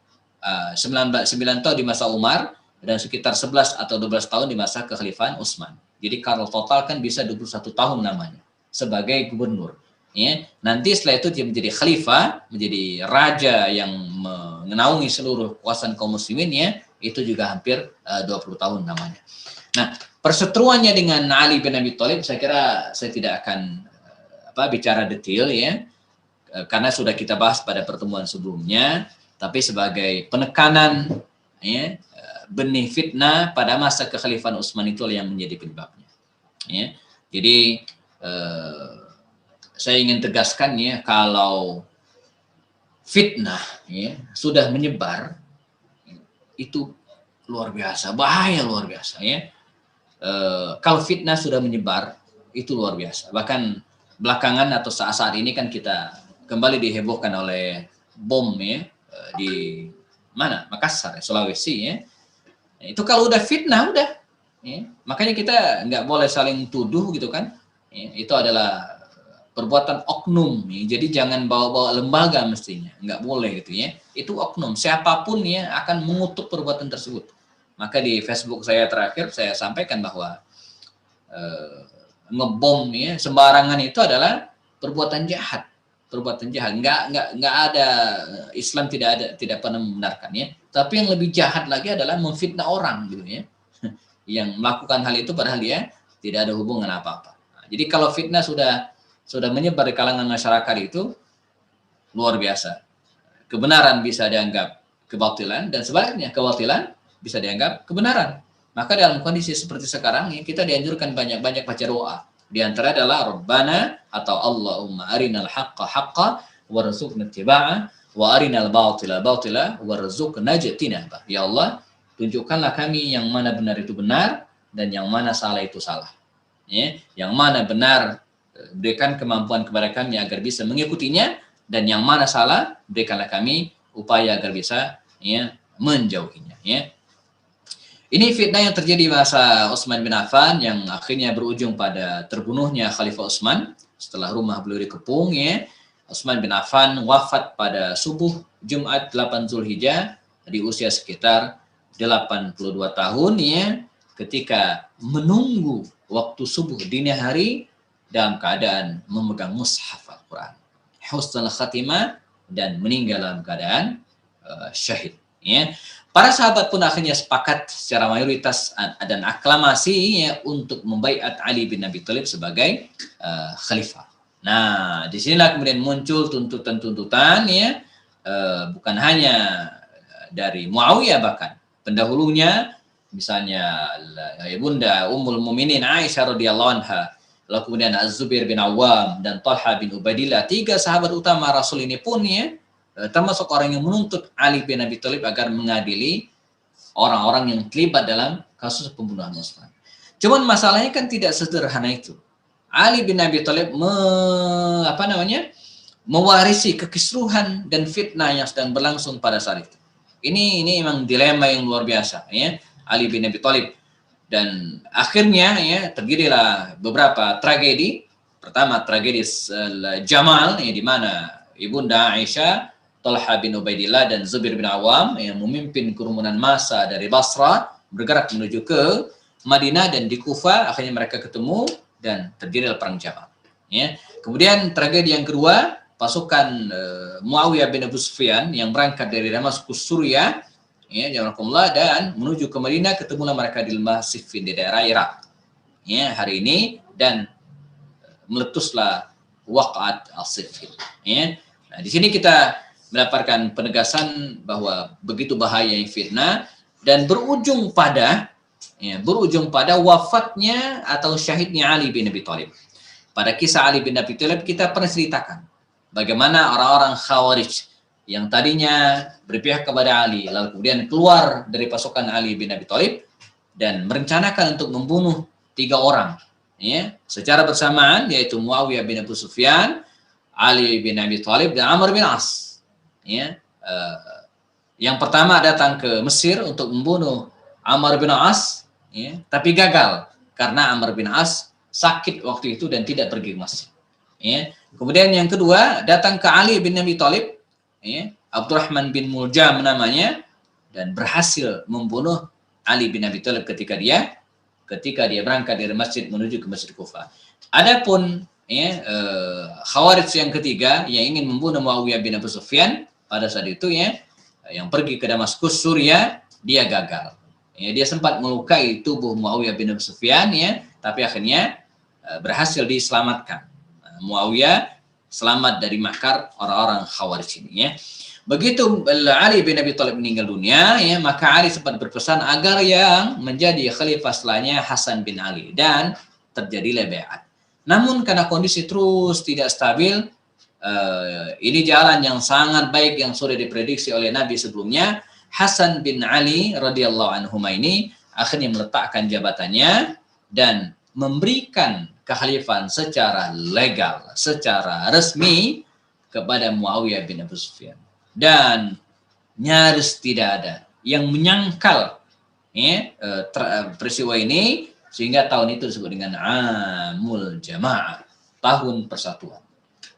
9 tahun di masa Umar dan sekitar 11 atau 12 tahun di masa kekhalifahan Utsman. Jadi kalau total kan bisa 21 tahun namanya sebagai gubernur. Ya, nanti setelah itu dia menjadi khalifah, menjadi raja yang menaungi seluruh kekuasaan kaum muslimin ya, itu juga hampir 20 tahun namanya. Nah, perseteruannya dengan Ali bin Abi Thalib saya kira saya tidak akan bicara detail ya, karena sudah kita bahas pada pertemuan sebelumnya, tapi sebagai penekanan ya, benih fitnah pada masa kekhalifahan Utsman itu yang menjadi penyebabnya. Ya. Jadi saya ingin tegaskan ya, kalau fitnah ya, sudah menyebar itu luar biasa, bahaya luar biasa ya. Kalau fitnah sudah menyebar itu luar biasa. Bahkan belakangan atau saat-saat ini kan kita kembali dihebohkan oleh bom ya, di mana? Makassar, Sulawesi ya. Itu kalau udah fitnah udah ya. Makanya kita nggak boleh saling tuduh gitu kan ya, itu adalah perbuatan oknum ya. Jadi jangan bawa-bawa lembaga mestinya, nggak boleh gitu ya. Itu oknum, siapapun ya akan mengutuk perbuatan tersebut. Maka di Facebook saya terakhir saya sampaikan bahwa ngebom ya sembarangan itu adalah perbuatan jahat, nggak ada, Islam tidak pernah membenarkan ya. Tapi yang lebih jahat lagi adalah memfitnah orang gitu ya, yang melakukan hal itu padahal dia tidak ada hubungan apa-apa. Nah, jadi kalau fitnah sudah menyebar di kalangan masyarakat itu luar biasa. Kebenaran bisa dianggap kebatilan dan sebaliknya kebatilan bisa dianggap kebenaran. Maka dalam kondisi seperti sekarang ya, kita dianjurkan banyak-banyak baca doa. Di antara adalah Rabbana atau Allahumma arinal haqqa haqqa warzuqna ittiba'ah wa arinal batila batila warzuqna ijtinabah. Ya Allah, tunjukkanlah kami yang mana benar itu benar dan yang mana salah itu salah. Ya, yang mana benar berikan kemampuan kepada kami agar bisa mengikutinya, dan yang mana salah berikanlah kami upaya agar bisa ya menjauhinya ya. Ini fitnah yang terjadi di masa Utsman bin Affan yang akhirnya berujung pada terbunuhnya Khalifah Utsman setelah rumah beliau dikepung ya. Utsman bin Affan wafat pada subuh Jumat 8 Zulhijjah di usia sekitar 82 tahun ya, ketika menunggu waktu subuh dini hari dalam keadaan memegang mushaf Al-Quran, husnul khatimah, dan meninggal dalam keadaan syahid ya. Para sahabat pun akhirnya sepakat secara mayoritas dan aklamasi ya, untuk membaiat Ali bin Abi Thalib sebagai khalifah. Nah, disinilah kemudian muncul tuntutan-tuntutan ya, bukan hanya dari Muawiyah, bahkan pendahulunya misalnya Ibunda Ummul Mukminin Aisyah radhiyallahu anha, lalu kemudian Az-Zubair bin Awam dan Talha bin Ubaidillah, 3 sahabat utama Rasul ini pun ya termasuk orang yang menuntut Ali bin Abi Thalib agar mengadili orang-orang yang terlibat dalam kasus pembunuhan Utsman. Cuman masalahnya kan tidak sederhana itu. Ali bin Abi Thalib mewarisi kekisruhan dan fitnah yang sedang berlangsung pada saat itu. Ini memang dilema yang luar biasa ya, Ali bin Abi Thalib. Dan akhirnya ya terjadilah beberapa tragedi. Pertama tragedi Jamal ya, di mana Ibunda Aisyah, Talha bin Ubaidillah dan Zubair bin Awam yang memimpin kerumunan massa dari Basra bergerak menuju ke Madinah, dan di Kufah akhirnya mereka ketemu dan terjadilah perang Jamal. Ya. Kemudian tragedi yang kedua, pasukan Muawiyah bin Abu Sufyan yang berangkat dari Damaskus, Suriah, ya, dan menuju ke Madinah, ketemulah mereka di lembah Siffin di daerah Irak. Ya, hari ini, dan meletuslah waqa'at al-Siffin. Ya. Nah, di sini kita mendapatkan penegasan bahwa begitu bahaya fitnah, dan berujung pada wafatnya atau syahidnya Ali bin Abi Thalib. Pada kisah Ali bin Abi Thalib kita pernah ceritakan bagaimana orang-orang Khawarij yang tadinya berpihak kepada Ali, lalu kemudian keluar dari pasukan Ali bin Abi Thalib dan merencanakan untuk membunuh 3 orang ya, secara bersamaan, yaitu Muawiyah bin Abu Sufyan, Ali bin Abi Thalib, dan Amr bin As. Ya, yang pertama datang ke Mesir untuk membunuh Amr bin As, ya, tapi gagal karena Amr bin As sakit waktu itu dan tidak pergi ke masjid. Ya. Kemudian yang kedua datang ke Ali bin Abi Thalib, ya, Abdurrahman bin Muljam namanya, dan berhasil membunuh Ali bin Abi Thalib ketika dia berangkat dari masjid menuju ke Masjid Kufah. Adapun ya, Khawarij yang ketiga yang ingin membunuh Muawiyah bin Abu Sufyan pada saat itu ya, yang pergi ke Damaskus, Suriah, dia gagal. Ya, dia sempat melukai tubuh Muawiyah bin Abu Sufyan ya, tapi akhirnya berhasil diselamatkan. Muawiyah selamat dari makar orang-orang Khawarij ini ya. Begitu Ali bin Abi Thalib meninggal dunia ya, maka Ali sempat berpesan agar yang menjadi khalifah setelahnya Hasan bin Ali, dan terjadilah bai'at. Namun karena kondisi terus tidak stabil, ini jalan yang sangat baik yang sudah diprediksi oleh Nabi sebelumnya, Hasan bin Ali radhiyallahu anhu ini akhirnya meletakkan jabatannya dan memberikan kekhalifahan secara legal, secara resmi kepada Muawiyah bin Abu Sufyan. Dan nyaris tidak ada yang menyangkal ya, peristiwa ini, sehingga tahun itu disebut dengan Amul Jamaah, tahun persatuan.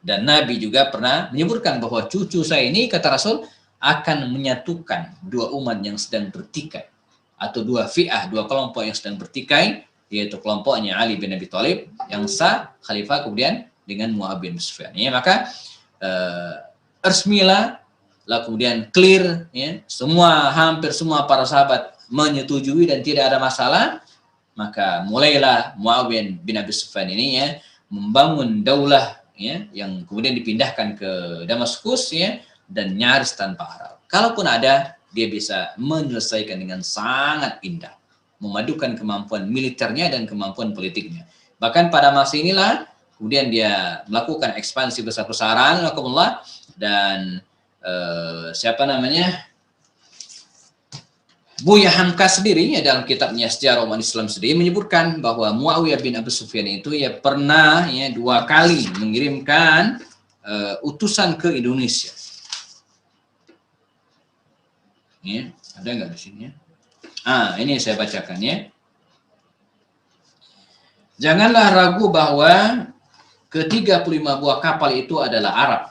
Dan Nabi juga pernah menyebutkan bahwa cucu saya ini, kata Rasul, akan menyatukan 2 umat yang sedang bertikai, atau 2 fi'ah, 2 kelompok yang sedang bertikai, yaitu kelompoknya Ali bin Abi Thalib yang sah khalifah, kemudian dengan Muawiyah bin Sufyan. Ya, maka resmilah, lalu kemudian clear ya, hampir semua para sahabat menyetujui dan tidak ada masalah, maka mulailah Muawiyah bin Abi Sufyan ini ya membangun daulah ya, yang kemudian dipindahkan ke Damaskus ya, dan nyaris tanpa harap. Kalaupun ada, dia bisa menyelesaikan dengan sangat indah, memadukan kemampuan militernya dan kemampuan politiknya. Bahkan pada masa inilah kemudian dia melakukan ekspansi besar-besaran, dan Buya Hamka sendiri ya, dalam kitabnya Sejarah Umat Islam sendiri menyebutkan bahwa Muawiyah bin Abu Sufyan itu ya pernah ya 2 kali mengirimkan utusan ke Indonesia. Ya, ada nggak di sini ya? Ini saya bacakan ya. Janganlah ragu bahwa ke-35 buah kapal itu adalah Arab.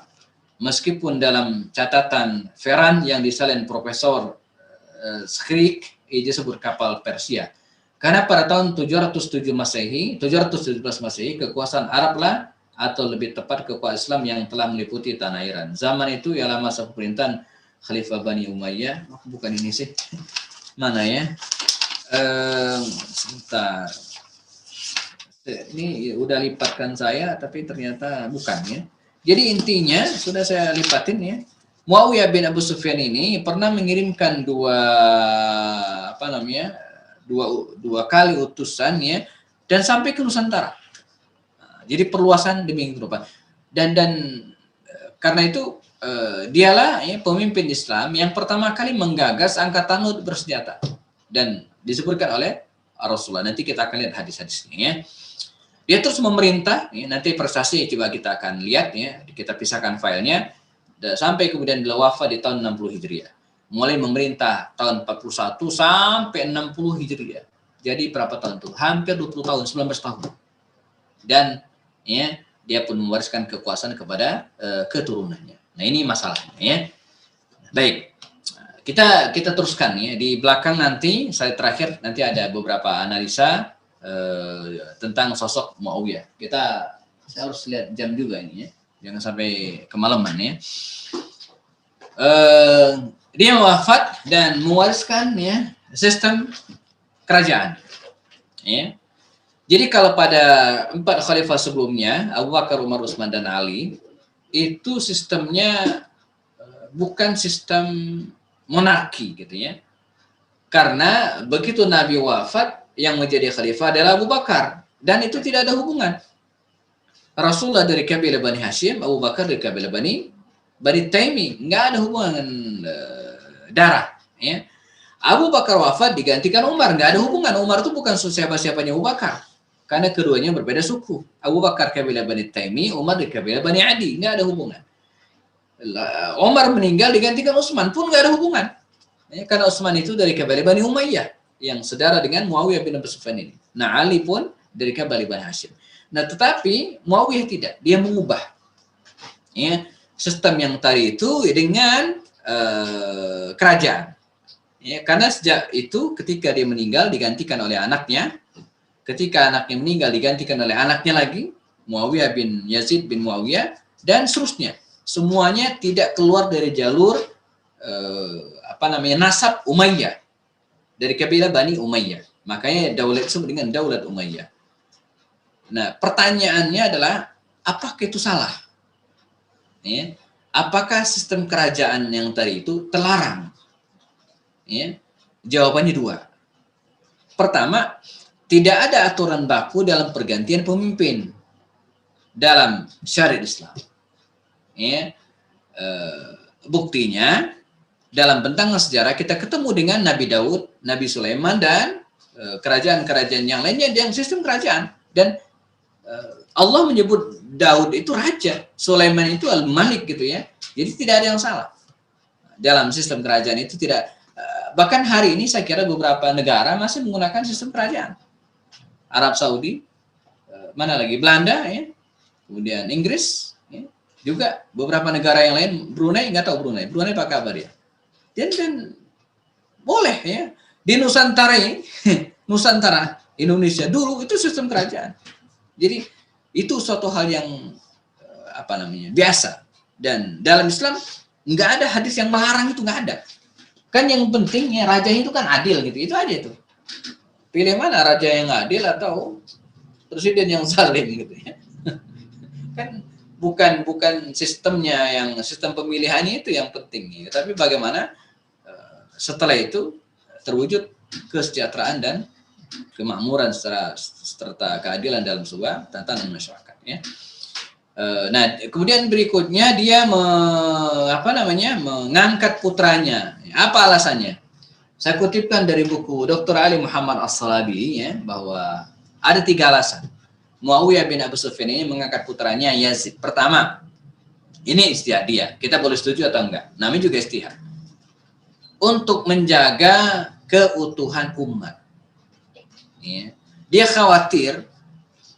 Meskipun dalam catatan Ferran yang disalin Profesor Skrik disebut kapal Persia. Karena pada tahun 717 Masehi, kekuasaan Arab lah, atau lebih tepat kekuasaan Islam yang telah meliputi tanah Iran. Zaman itu ialah masa pemerintahan Khalifah Bani Umayyah. Bukan ini sih. Mana ya? Sebentar. Ini udah lipatkan saya, tapi ternyata bukan ya. Jadi intinya sudah saya lipatin ya. Muawiyah bin Abu Sufyan ini pernah mengirimkan dua kali utusan ya, dan sampai ke Nusantara. Jadi perluasan demi kehidupan. Dan karena itu dialah ya, pemimpin Islam yang pertama kali menggagas angkatan laut bersenjata, dan disebutkan oleh Rasulullah. Nanti kita akan lihat hadis-hadisnya ya. Dia terus memerintah, ya, nanti prestasi coba kita akan lihat ya, kita pisahkan filenya, sampai kemudian beliau wafat di tahun 60 Hijriah. Mulai memerintah tahun 41 sampai 60 Hijriah. Jadi berapa tahun tuh? Hampir 20 tahun, 19 tahun. Dan ya, dia pun mewariskan kekuasaan kepada keturunannya. Nah, ini masalahnya ya. Baik. Kita teruskan ya. Di belakang nanti saya terakhir nanti ada beberapa analisa tentang sosok Muawiyah. Saya harus lihat jam juga ini ya. Jangan sampai kemalaman ya. Dia wafat dan mewariskan ya sistem kerajaan. Ya. Jadi kalau pada 4 khalifah sebelumnya, Abu Bakar, Umar, Utsman dan Ali, itu sistemnya bukan sistem monarki gitu ya. Karena begitu Nabi wafat, yang menjadi khalifah adalah Abu Bakar, dan itu tidak ada hubungan. Rasulullah dari kabilah Bani Hashim, Abu Bakar dari kabilah Bani Taimi, nggak ada hubungan darah. Ya. Abu Bakar wafat digantikan Umar, nggak ada hubungan. Umar itu bukan siapa-siapanya Abu Bakar, karena keduanya berbeda suku. Abu Bakar kabilah Bani Taimi, Umar dari kabilah Bani Adi, nggak ada hubungan. Umar meninggal digantikan Utsman pun nggak ada hubungan, ya, karena Utsman itu dari kabilah Bani Umayyah yang saudara dengan Muawiyah bin Abu Sufyan ini. Nah, Ali pun dari kabilah Bani Hashim. Nah, tetapi Muawiyah tidak, dia mengubah ya, sistem yang tadi itu dengan kerajaan. Ya, karena sejak itu ketika dia meninggal digantikan oleh anaknya, ketika anaknya meninggal digantikan oleh anaknya lagi, Muawiyah bin Yazid bin Muawiyah, dan seterusnya. Semuanya tidak keluar dari jalur nasab Umayyah, dari kabilah Bani Umayyah. Makanya daulat disebut dengan daulat Umayyah. Nah, pertanyaannya adalah, apakah itu salah? Ya. Apakah sistem kerajaan yang tadi itu terlarang? Ya. Jawabannya dua. Pertama, tidak ada aturan baku dalam pergantian pemimpin dalam syariat Islam. Ya. Buktinya, dalam bentangan sejarah kita ketemu dengan Nabi Daud, Nabi Sulaiman, dan kerajaan-kerajaan yang lainnya yang sistem kerajaan. Dan Allah menyebut Daud itu raja, Sulaiman itu al-malik gitu ya. Jadi tidak ada yang salah dalam sistem kerajaan itu. Tidak. Bahkan hari ini saya kira beberapa negara masih menggunakan sistem kerajaan. Arab Saudi, mana lagi, Belanda ya, kemudian Inggris ya. Juga beberapa negara yang lain, Brunei, nggak tahu Brunei apa kabar ya. Dan boleh ya, di Nusantara ini, Nusantara Indonesia dulu itu sistem kerajaan. Jadi itu suatu hal yang biasa, dan dalam Islam nggak ada hadis yang melarang itu, nggak ada. Kan yang penting ya raja itu kan adil gitu, itu aja tuh. Pilih mana, raja yang adil atau presiden yang zalim gitu ya. Kan bukan sistemnya, yang sistem pemilihannya itu yang penting ya. Tapi bagaimana setelah itu terwujud kesejahteraan dan kemakmuran serta keadilan dalam sebuah tatanan masyarakat ya. Nah, kemudian berikutnya dia mengangkat putranya. Apa alasannya? Saya kutipkan dari buku Dr. Ali Muhammad As-Salabi ya, bahwa ada 3 alasan Muawiyah bin Abu Sufyan ini mengangkat putranya Yazid. Pertama, ini istihad dia. Kita boleh setuju atau enggak? Namanya juga istihad. Untuk menjaga keutuhan umat. Ya. Dia khawatir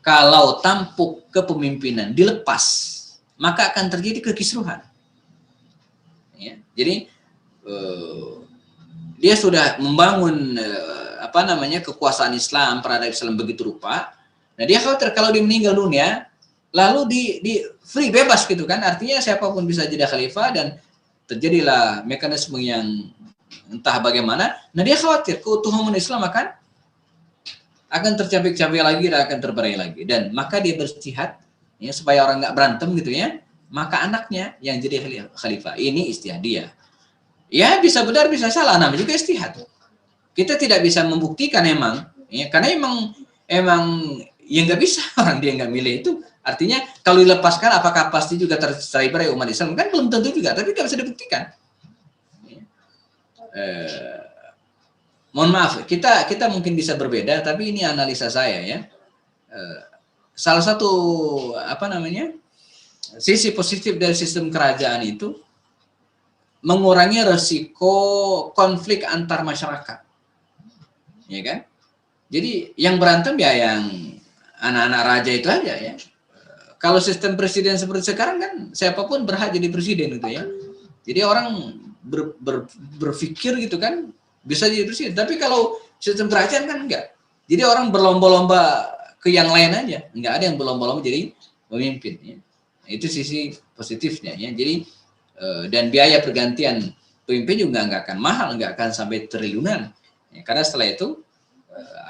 kalau tampuk kepemimpinan dilepas, maka akan terjadi kekisruhan. Ya. Jadi dia sudah membangun kekuasaan Islam, peradaban Islam begitu rupa. Nah, dia khawatir kalau dia meninggal dunia, lalu di free, bebas gitu kan, artinya siapapun bisa jadi khalifah dan terjadilah mekanisme yang entah bagaimana. Nah, dia khawatir keutuhan Islam akan akan tercapek-capek lagi dan akan terberai lagi. Dan maka dia beristihad ya, supaya orang nggak berantem gitu ya. Maka anaknya yang jadi khalifah. Ini istihad dia. Ya bisa benar bisa salah, namanya juga istihad. Kita tidak bisa membuktikan emang, ya, karena emang ya nggak bisa orang dia nggak milih itu. Artinya kalau dilepaskan apakah pasti juga tercerai-berai umat Islam? Kan belum tentu juga, tapi nggak bisa dibuktikan. Mohon maaf, kita mungkin bisa berbeda, tapi ini analisa saya ya. Salah satu sisi positif dari sistem kerajaan itu mengurangi resiko konflik antar masyarakat, ya kan? Jadi yang berantem ya yang anak-anak raja itu aja ya. Kalau sistem presiden seperti sekarang kan siapapun berhak jadi presiden gitu ya. Jadi orang berpikir gitu kan bisa jadi presiden. Tapi kalau sistem kerajaan kan enggak. Jadi orang berlomba-lomba ke yang lain aja. Enggak ada yang berlomba-lomba jadi pemimpin. Ya. Itu sisi positifnya ya. Jadi dan biaya pergantian pemimpin juga enggak akan mahal, enggak akan sampai triliunan. Ya, karena setelah itu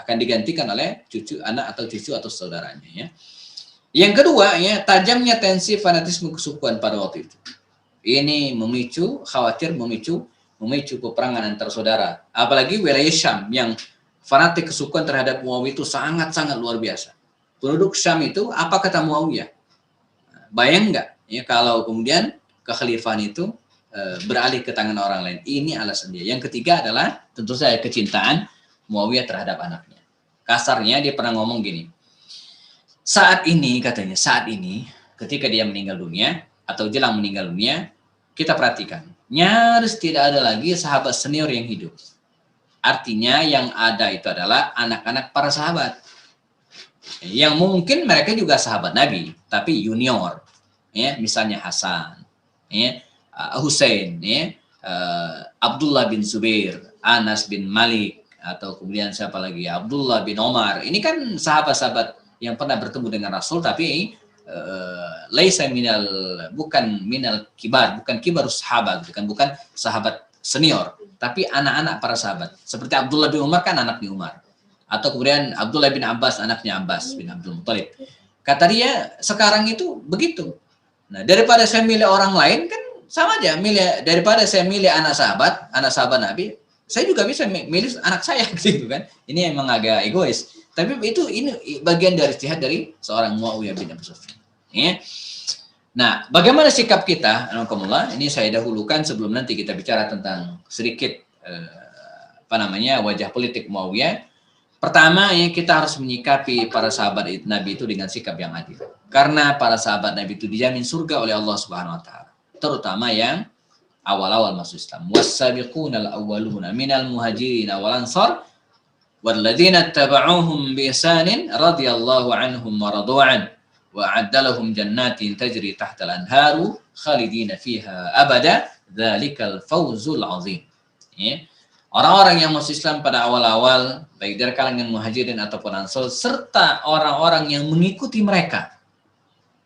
akan digantikan oleh cucu, anak atau cucu atau saudaranya ya. Yang kedua ya, tajamnya tensi fanatisme kesukuan pada waktu itu. Ini khawatir memicu peperangan antar saudara. Apalagi wilayah Syam yang fanatik kesukuan terhadap Muawiyah itu sangat-sangat luar biasa. Penduduk Syam itu apa kata Muawiyah? Bayang nggak ya kalau kemudian kekhalifahan itu beralih ke tangan orang lain. Ini alasan dia. Yang ketiga adalah tentu saja kecintaan Muawiyah terhadap anaknya. Kasarnya dia pernah ngomong gini. Saat ini ketika dia meninggal dunia atau jelang meninggal dunia, kita perhatikan. Nyaris tidak ada lagi sahabat senior yang hidup. Artinya yang ada itu adalah anak-anak para sahabat. Yang mungkin mereka juga sahabat Nabi, tapi junior. Ya, misalnya Hasan, ya, Hussein, ya, Abdullah bin Zubair, Anas bin Malik, atau kemudian siapa lagi? Abdullah bin Omar. Ini kan sahabat-sahabat yang pernah bertemu dengan Rasul, tapi bukan kibarus sahabat, bukan sahabat senior, tapi anak-anak para sahabat. Seperti Abdullah bin Umar kan anak di Umar. Atau kemudian Abdullah bin Abbas anaknya Abbas bin Abdul Muttalib. Kata dia sekarang itu begitu. Nah, daripada saya milih orang lain kan sama aja, daripada saya milih anak sahabat Nabi, saya juga bisa milih anak saya gitu kan. Ini emang agak egois. Tapi ini bagian dari ijtihad dari seorang Muawiyah bin Abi Sufyan. Ya. Nah, bagaimana sikap kita? Alhamdulillah, ini saya dahulukan sebelum nanti kita bicara tentang sedikit wajah politik Muawiyah. Pertama, ya kita harus menyikapi para sahabat Nabi itu dengan sikap yang adil. Karena para sahabat Nabi itu dijamin surga oleh Allah Subhanahu wa taala. Terutama yang awal-awal masuk Islam. Was-sabiqunal awwaluna minal muhajirin wal ansar walladzina tabauhum bi ihsanin radhiyallahu anhum wa radu'an wa a'addalahum jannatin tajri tahtal anharu khalidina fiha abada dzalikal fawzul azim. Ya. Orang-orang yang masuk Islam pada awal-awal baik dari kalangan muhajirin ataupun ansar serta orang-orang yang mengikuti mereka.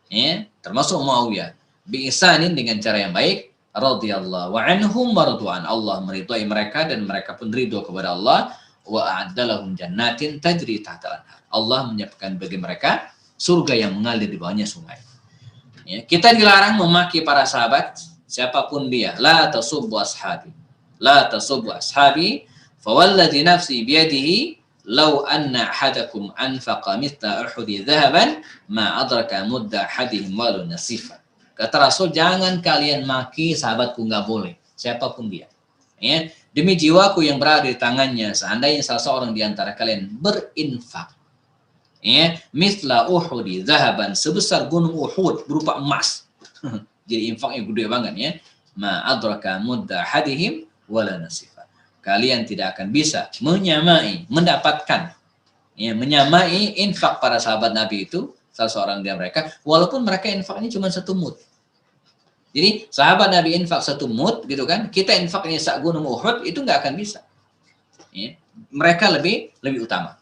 Ya, termasuk Muawiyah bi ihsanin dengan cara yang baik radhiyallahu anhum wa radu'an. Allah meridhai mereka dan mereka pun ridho kepada Allah. Wa a'addalahum jannatin tajri tahtal anhar. Allah menyiapkan bagi mereka surga yang mengalir di bawahnya sungai. Ya, kita dilarang memaki para sahabat siapapun dia. La tasubbu ashabi fa walladhi nafsi biyadihi law anna ahadakum anfaqa mithla uhudi dhahaban ma adraka mudda ahadihim walau nasifa. Kata Rasul, jangan kalian maki sahabatku, nggak boleh siapapun dia. Ya, demi jiwaku yang berada di tangannya, seandainya salah seorang di antara kalian berinfak, ya, mithla uhudi zahaban, sebesar gunung Uhud berupa emas. Jadi infaknya gede banget ya. Ma adraka mudda hadihim wala nasifa. Kalian tidak akan bisa mendapatkan menyamai infak para sahabat Nabi itu, salah seorang dari mereka, walaupun mereka infaknya cuma 1 mud. Jadi sahabat Nabi infak 1 mud gitu kan, kita infaknya sak gunung Uhud, itu nggak akan bisa. Ya. Mereka lebih utama.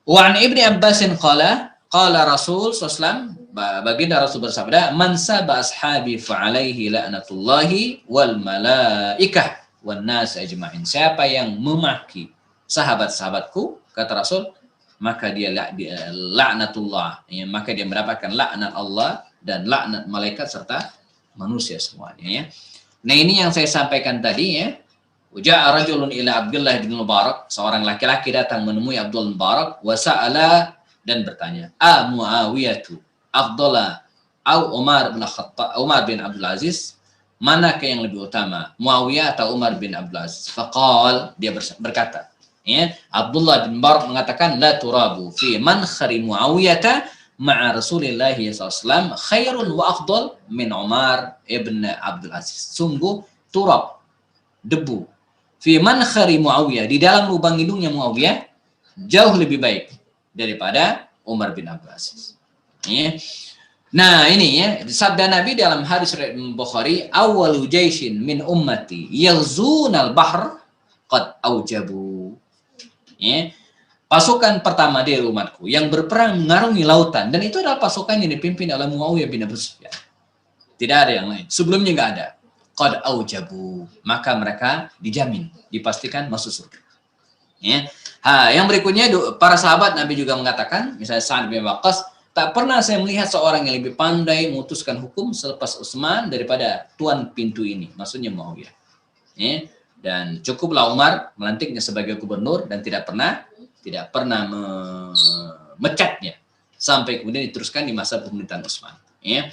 Wa an Ibnu Abbasin qala Rasul sallallahu baginda Rasul bersabda, man saba ashabi fa alaihi la'natullahi wal malaikah wan nas ajma'in. Siapa yang memaki sahabat-sahabatku, kata Rasul, maka dia laknatullah, ya, maka dia mendapatkan laknat Allah dan laknat malaikat serta manusia semuanya, ya. Nah, ini yang saya sampaikan tadi, ya. Ja'a rajulun ila Abdullah bin Mubarak, seorang laki-laki datang menemui Abdullah bin Mubarak, wa sa'ala, dan bertanya, a Muawiyatu afdala au Umar bin Khattab, Umar bin Abdul Aziz, manakah yang lebih utama, Muawiyah atau Umar bin Abdul Aziz? Faqal, dia berkata, ya, Abdullah bin Mubarak mengatakan, la turabu fi mankhari Muawiyata ma'a Rasulillahi SAW khairun wa afdal min Umar ibn Abdul Aziz. Sungguh turab, debu, fi mankhari Muawiyah, di dalam lubang hidungnya Muawiyah jauh lebih baik daripada Umar bin Abdul Aziz. Ya. Nah, ini, ya, sabda Nabi dalam hadis riwayat Bukhari, awwalu jaishin min ummati yalzunal bahr qad aujabu. Ya. Pasukan pertama dari umatku yang berperang mengarungi lautan, dan itu adalah pasukan yang dipimpin oleh Muawiyah bin Abu Sufyan. Tidak ada yang lain. Sebelumnya nggak ada. Qad aujabu, maka mereka dijamin, dipastikan masuk surga. Ya. Yang berikutnya, para sahabat Nabi juga mengatakan, misalnya Sa'ad bin Waqqas, tak pernah saya melihat seorang yang lebih pandai memutuskan hukum selepas Utsman daripada tuan pintu ini, maksudnya Muawiyah. Ya. Dan cukuplah Umar melantiknya sebagai gubernur dan tidak pernah memecatnya sampai kemudian diteruskan di masa pemerintahan Utsman. Ya.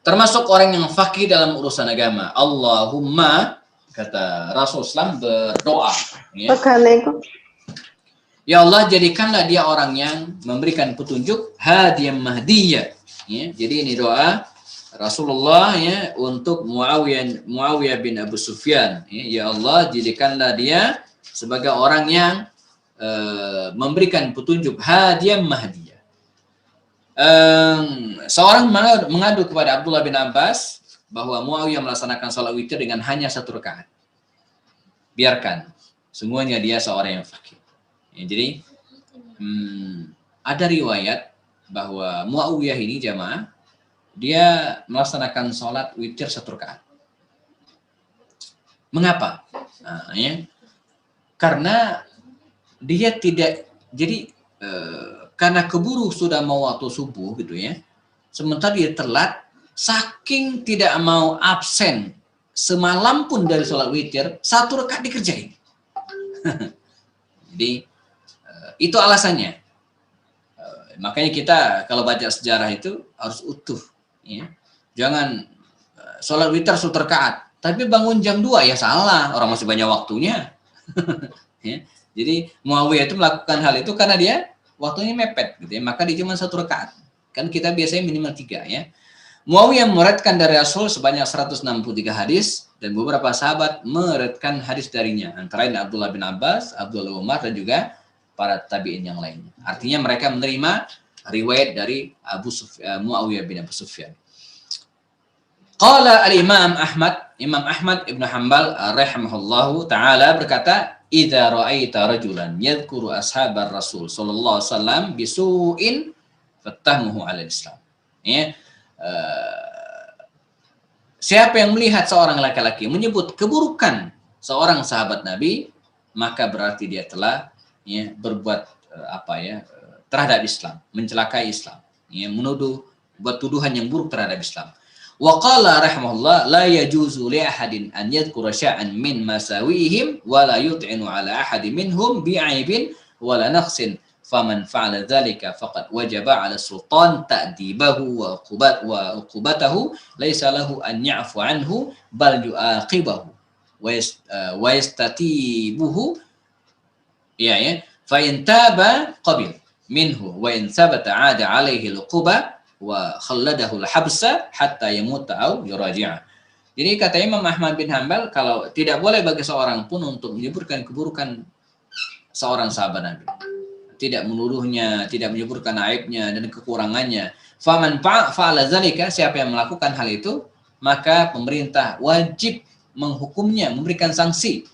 Termasuk orang yang faqih dalam urusan agama. Allahumma, kata Rasulullah berdoa. Ya. Ya Allah, jadikanlah dia orang yang memberikan petunjuk, hadiyah mahdiyah. Ya. Jadi ini doa Rasulullah, ya, untuk Muawiyah bin Abu Sufyan. Ya Allah, jadikanlah dia sebagai orang yang memberikan petunjuk, hadiyah mahdiyah. Seorang mengadu kepada Abdullah bin Abbas bahwa Muawiyah melaksanakan salat witir dengan hanya 1 rakaat. Biarkan, semuanya dia seorang yang fakih. Ya, jadi ada riwayat bahwa Muawiyah ini jamaah, dia melaksanakan salat witir 1 rakaat. Mengapa? Nah, ya, karena dia tidak, jadi karena keburu sudah mau waktu subuh gitu, ya. Sementara dia telat, saking tidak mau absen semalam pun dari sholat witir, 1 rakaat dikerjain. Jadi itu alasannya. Makanya kita kalau baca sejarah itu harus utuh, ya. Jangan sholat witir 1 rakaat, tapi bangun jam 2, ya salah, orang masih banyak waktunya. Ya. Jadi Muawiyah itu melakukan hal itu karena dia waktunya mepet gitu, ya, maka dia cuma 1 rakaat. Kan kita biasanya minimal 3, ya. Muawiyah meriwayatkan dari Rasul sebanyak 163 hadis dan beberapa sahabat meriwayatkan hadis darinya, antara lain Abdullah bin Abbas, Abdullah Umar, dan juga para tabi'in yang lainnya. Artinya mereka menerima riwayat dari Muawiyah bin Abu Sufyan. Qala al-Imam Ahmad, Imam Ahmad Ibn Hanbal rahimahullahu ta'ala berkata, idza ra'aita rajulan yadhkuru ashabar Rasul sallallahu alaihi wasallam bisu'in fattamuhu 'ala al-Islam. Ya. Siapa yang melihat seorang laki-laki menyebut keburukan seorang sahabat Nabi, maka berarti dia telah, ya, berbuat terhadap Islam, mencelakai Islam, ya, buat tuduhan yang buruk terhadap Islam. Wa qala rahimahullah la yajuzu li ahadin an yadhkura sya'an min masawihim wa la yut'inu ala ahadin minhum bi'aibin wa la naqsin faman fa'ala dzalika faqad wajaba 'ala sultan ta'dibahu wa uqubatahu laysa lahu an ya'fu anhu bal yu'aqibahu wa yastatibuhu, ya, fa in taba qabil minhu wa in sabata 'ada 'alaihi al-uquba wa khalladahu al-habsa hatta yamuta aw yuraji'a. Jadi kata Imam Ahmad bin Hanbal, kalau tidak boleh bagi seorang pun untuk menyebutkan keburukan seorang sahabat Nabi, tidak menuduhnya, tidak menyebutkan aibnya dan kekurangannya. Faman fa'ala dzalika, siapa yang melakukan hal itu, maka pemerintah wajib menghukumnya, memberikan sanksi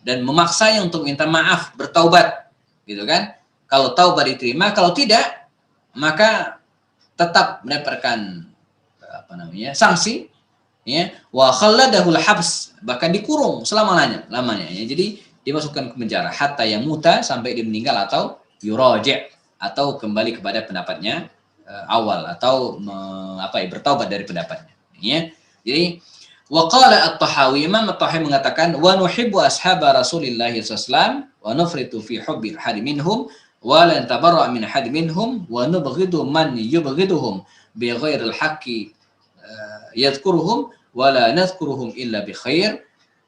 dan memaksanya untuk minta maaf, bertaubat, gitu kan? Kalau taubat diterima, kalau tidak, maka tetap mendapatkan sanksi, ya, wa khalladahul habs, bahkan dikurung selama-lamanya, ya. Jadi dimasukkan ke penjara hatta yang muta, sampai dia meninggal atau yuraji' atau kembali kepada pendapatnya awal atau bertaubat dari pendapatnya. Ya. Jadi waqala At-Tahawi, Imam At-Tahawi mengatakan wa nuhibbu ashaba Rasulillah sallallahu alaihi wasallam wa nufritu fi hubbi ahad minhum wa la tabarra min ahad minhum wa nubghidu man yubghiduhum bi ghairil haqqi yadhkuruhum wa la nadhkuruhum illa bi khair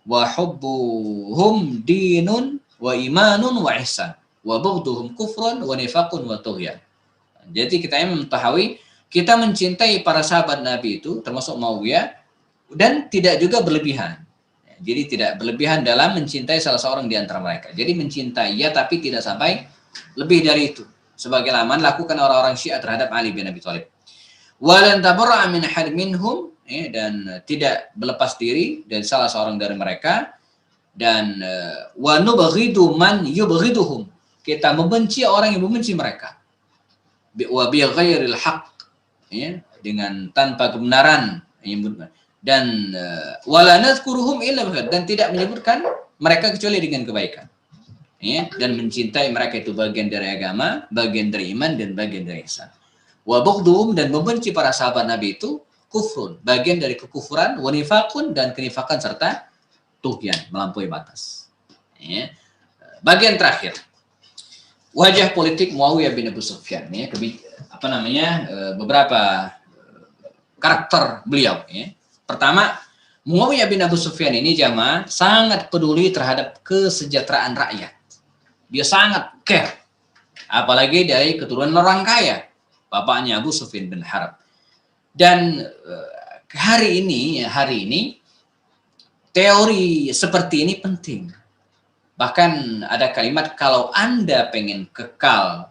wa hubbuhum dinun wa imanun wa ihsan wa bughduhum kufrun wa nifaqun wa tughyan. Jadi kita Imam Tahawi, kita mencintai para sahabat Nabi itu termasuk Muawiyah dan tidak juga berlebihan. Jadi tidak berlebihan dalam mencintai salah seorang di antara mereka. Jadi mencintai ya, tapi tidak sampai lebih dari itu. Sebagaimana lakukan orang-orang Syiah terhadap Ali bin Abi Thalib. Walan tabarra'a min ahad minhum, dan tidak berlepas diri dari salah seorang dari mereka. Dan wa nubghidu man yubghiduhum, kita membenci orang yang membenci mereka. Wa bi ghairil haqq, dengan tanpa kebenaran. Dan wala nadhkuruhum illa bi khair, dan tidak menyebutkan mereka kecuali dengan kebaikan. Dan mencintai mereka itu bagian dari agama, bagian dari iman, dan bagian dari ihsan. Wa bughduhum, dan membenci para sahabat Nabi itu kufrun, bagian dari kekufuran, wa nifaqun, dan kenifakan serta tughyan, melampaui batas. Bagian terakhir, wajah politik Muawiyah bin Abu Sufyan, beberapa karakter beliau. Pertama, Muawiyah bin Abu Sufyan ini jamaah sangat peduli terhadap kesejahteraan rakyat. Dia sangat care, apalagi dari keturunan orang kaya, bapaknya Abu Sufyan bin Harb. Dan hari ini teori seperti ini penting. Bahkan ada kalimat, kalau Anda pengen kekal,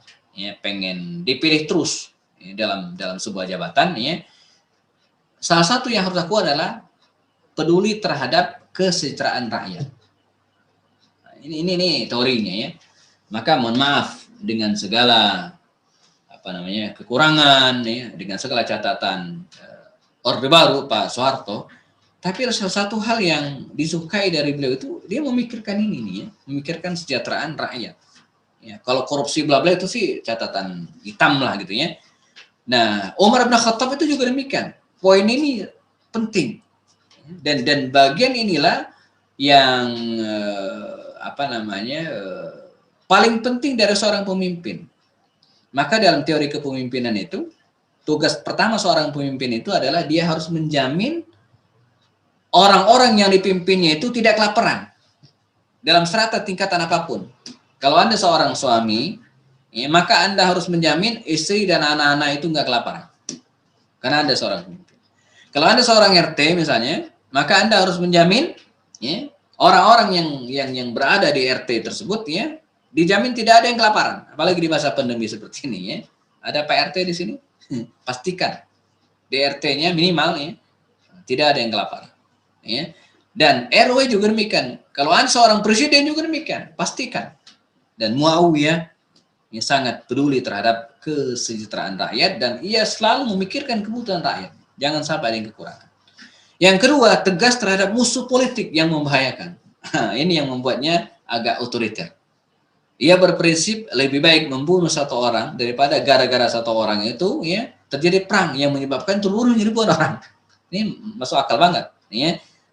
pengen dipilih terus dalam sebuah jabatan, salah satu yang harus lakukan adalah peduli terhadap kesejahteraan rakyat. Ini teorinya ya. Maka mohon maaf dengan segala kekurangan, dengan segala catatan Orde Baru Pak Soeharto, tapi salah satu hal yang disukai dari beliau itu dia memikirkan ini memikirkan kesejahteraan rakyat. Kalau korupsi bla bla itu sih catatan hitam lah gitu ya. Nah, Umar bin Khattab itu juga demikian. Poin ini penting, dan bagian inilah yang paling penting dari seorang pemimpin. Maka dalam teori kepemimpinan itu, tugas pertama seorang pemimpin itu adalah dia harus menjamin orang-orang yang dipimpinnya itu tidak kelaparan dalam strata tingkatan apapun. Kalau Anda seorang suami, maka Anda harus menjamin istri dan anak-anak itu nggak kelaparan, karena Anda seorang pemimpin. Kalau Anda seorang RT misalnya, maka Anda harus menjamin orang-orang yang berada di RT tersebut dijamin tidak ada yang kelaparan, apalagi di masa pandemi seperti ini. Ada Pak RT di sini, pastikan di RT-nya minimal tidak ada yang kelaparan. Dan RW juga demikian. Kalau Anda seorang presiden juga demikian, pastikan. Dan Muawiyah sangat peduli terhadap kesejahteraan rakyat, dan ia selalu memikirkan kebutuhan rakyat. Jangan sampai ada yang kekurangan. Yang kedua, tegas terhadap musuh politik yang membahayakan. Ini yang membuatnya agak otoriter. Ia berprinsip lebih baik membunuh satu orang daripada gara-gara satu orang itu terjadi perang yang menyebabkan seluruh ribuan orang. Ini masuk akal banget.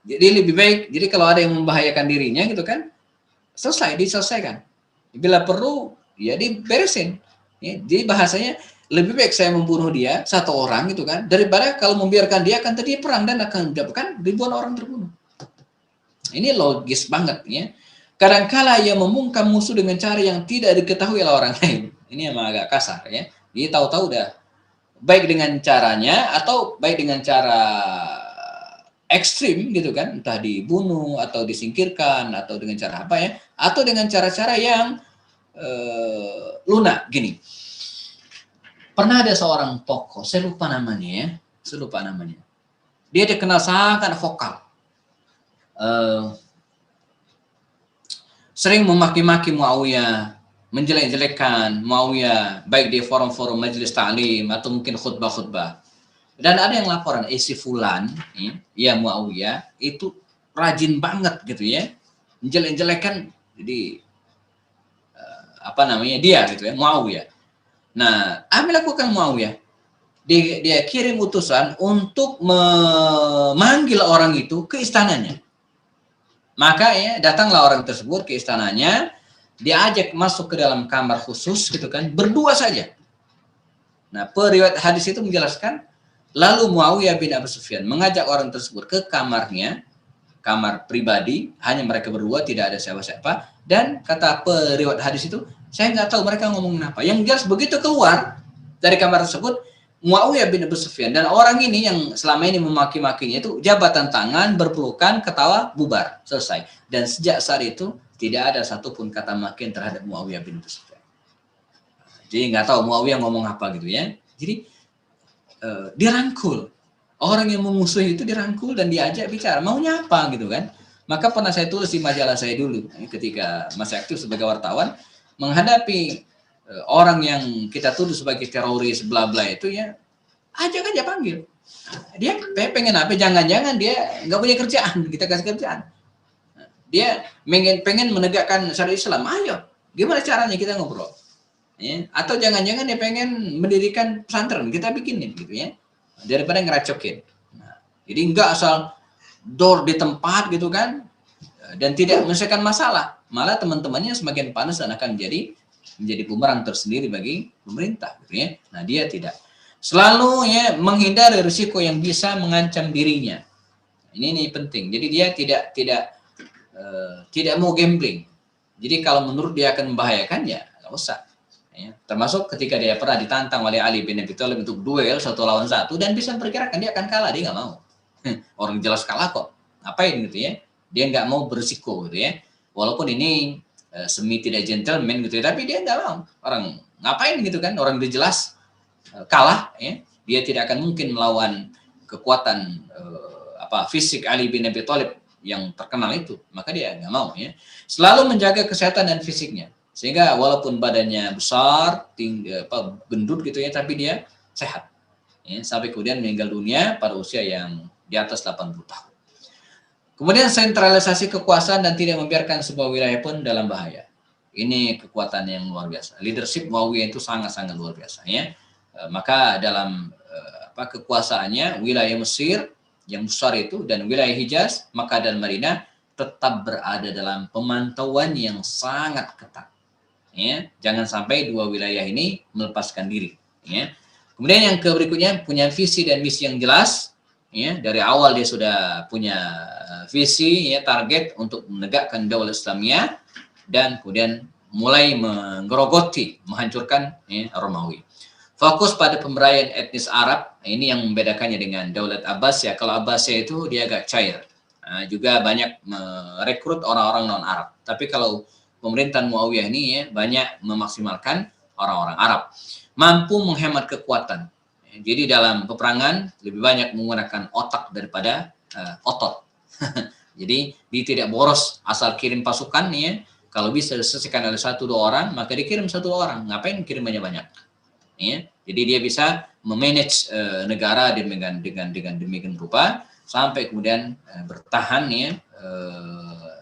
Jadi lebih baik, jadi kalau ada yang membahayakan dirinya gitu kan, diselesaikan. Bila perlu, diberesin. Jadi bahasanya, lebih baik saya membunuh dia, satu orang gitu kan, daripada kalau membiarkan dia akan terjadi perang dan akan menyebabkan ribuan orang terbunuh. Ini logis banget Kadangkala ia membungkam musuh dengan cara yang tidak diketahui oleh orang lain. Ini emang agak kasar Dia tahu-tahu udah baik dengan caranya atau baik dengan cara ekstrim gitu kan, entah dibunuh atau disingkirkan atau dengan cara apa atau dengan cara-cara yang lunak gini. Pernah ada seorang tokoh, saya lupa namanya. Dia dikenal sangat vokal. Sering memaki-maki Muawiyah, menjelek-jelekan Muawiyah, baik di forum-forum majelis ta'lim atau mungkin khutbah-khutbah. Dan ada yang laporan, si fulan, Muawiyah, itu rajin banget gitu menjelek-jelekan. Jadi, dia gitu ya, Muawiyah. Nah, apa lakukan Muawiyah? Dia kirim utusan untuk memanggil orang itu ke istananya. Maka ya datanglah orang tersebut ke istananya, diajak masuk ke dalam kamar khusus gitu kan, berdua saja. Nah, periwayat hadis itu menjelaskan, lalu Muawiyah bin Abi Sufyan mengajak orang tersebut ke kamarnya, kamar pribadi, hanya mereka berdua, tidak ada siapa-siapa. Dan kata periwayat hadis itu, saya nggak tahu mereka ngomongin apa. Yang jelas begitu keluar dari kamar tersebut, Muawiyah bin Abi Sufyan dan orang ini yang selama ini memaki-makinya itu jabatan tangan, berpelukan, ketawa, bubar, selesai. Dan sejak saat itu tidak ada satupun kata makian terhadap Muawiyah bin Abi Sufyan. Jadi nggak tahu Muawiyah ngomong apa gitu ya. Jadi dirangkul. Orang yang memusuhi itu dirangkul dan diajak bicara. Maunya apa gitu kan? Maka pernah saya tulis di majalah saya dulu ketika masih aktif sebagai wartawan, menghadapi orang yang kita tuduh sebagai teroris bla bla itu ya, ajak aja panggil. Dia pengen apa? Jangan-jangan dia nggak punya kerjaan, kita kasih kerjaan. Dia pengen menegakkan syariat Islam. Ayo, gimana caranya kita ngobrol? Ya. Atau jangan-jangan dia pengen mendirikan pesantren, kita bikinin gitu ya. Daripada ngeracokin. Nah, jadi enggak asal door di tempat gitu kan, dan tidak menyelesaikan masalah. Malah teman-temannya semakin panas dan akan menjadi bumerang tersendiri bagi pemerintah gitu ya. Nah, dia tidak. Selalu ya menghindari risiko yang bisa mengancam dirinya. Ini penting. Jadi dia tidak mau gambling. Jadi kalau menurut dia akan membahayakan ya nggak usah. Ya. Termasuk ketika dia pernah ditantang oleh Ali bin Abi Thalib untuk duel 1 lawan 1 dan bisa memperkirakan dia akan kalah, dia nggak mau. Orang jelas kalah kok. Ngapain gitu ya? Dia nggak mau berisiko gitu ya. Walaupun ini semi tidak gentleman gitu ya, tapi dia nggak mau. Orang ngapain gitu kan? Orang dia jelas kalah ya. Dia tidak akan mungkin melawan kekuatan fisik Ali bin Abi Thalib yang terkenal itu. Maka dia nggak mau ya. Selalu menjaga kesehatan dan fisiknya. Sehingga walaupun badannya besar, gendut gitu ya, tapi dia sehat. Ya, sampai kemudian meninggal dunia pada usia yang di atas 80 tahun. Kemudian sentralisasi kekuasaan dan tidak membiarkan sebuah wilayah pun dalam bahaya. Ini kekuatan yang luar biasa. Leadership Muawiyah itu sangat-sangat luar biasa. Ya. Maka dalam kekuasaannya, wilayah Mesir yang besar itu dan wilayah Hijaz, Makkah dan Madinah tetap berada dalam pemantauan yang sangat ketat. Ya, jangan sampai dua wilayah ini melepaskan diri. Ya. Kemudian yang berikutnya punya visi dan misi yang jelas. Ya, dari awal dia sudah punya visi, ya, target untuk menegakkan daulah Islamiyah dan kemudian mulai menggerogoti, menghancurkan Romawi. Fokus pada pemberdayaan etnis Arab, ini yang membedakannya dengan Daulat Abbasiyah. Kalau Abbasiyah itu dia agak cair, juga banyak merekrut orang-orang non-Arab. Tapi kalau pemerintahan Muawiyah ini ya, banyak memaksimalkan orang-orang Arab. Mampu menghemat kekuatan. Jadi dalam peperangan lebih banyak menggunakan otak daripada otot. Jadi dia tidak boros asal kirim pasukan ya. Kalau bisa diselesaikan oleh 1-2 orang, maka dikirim 1 orang. Ngapain kirim banyak-banyak? Ya. Jadi dia bisa memanage negara dengan demikian rupa sampai kemudian bertahan ya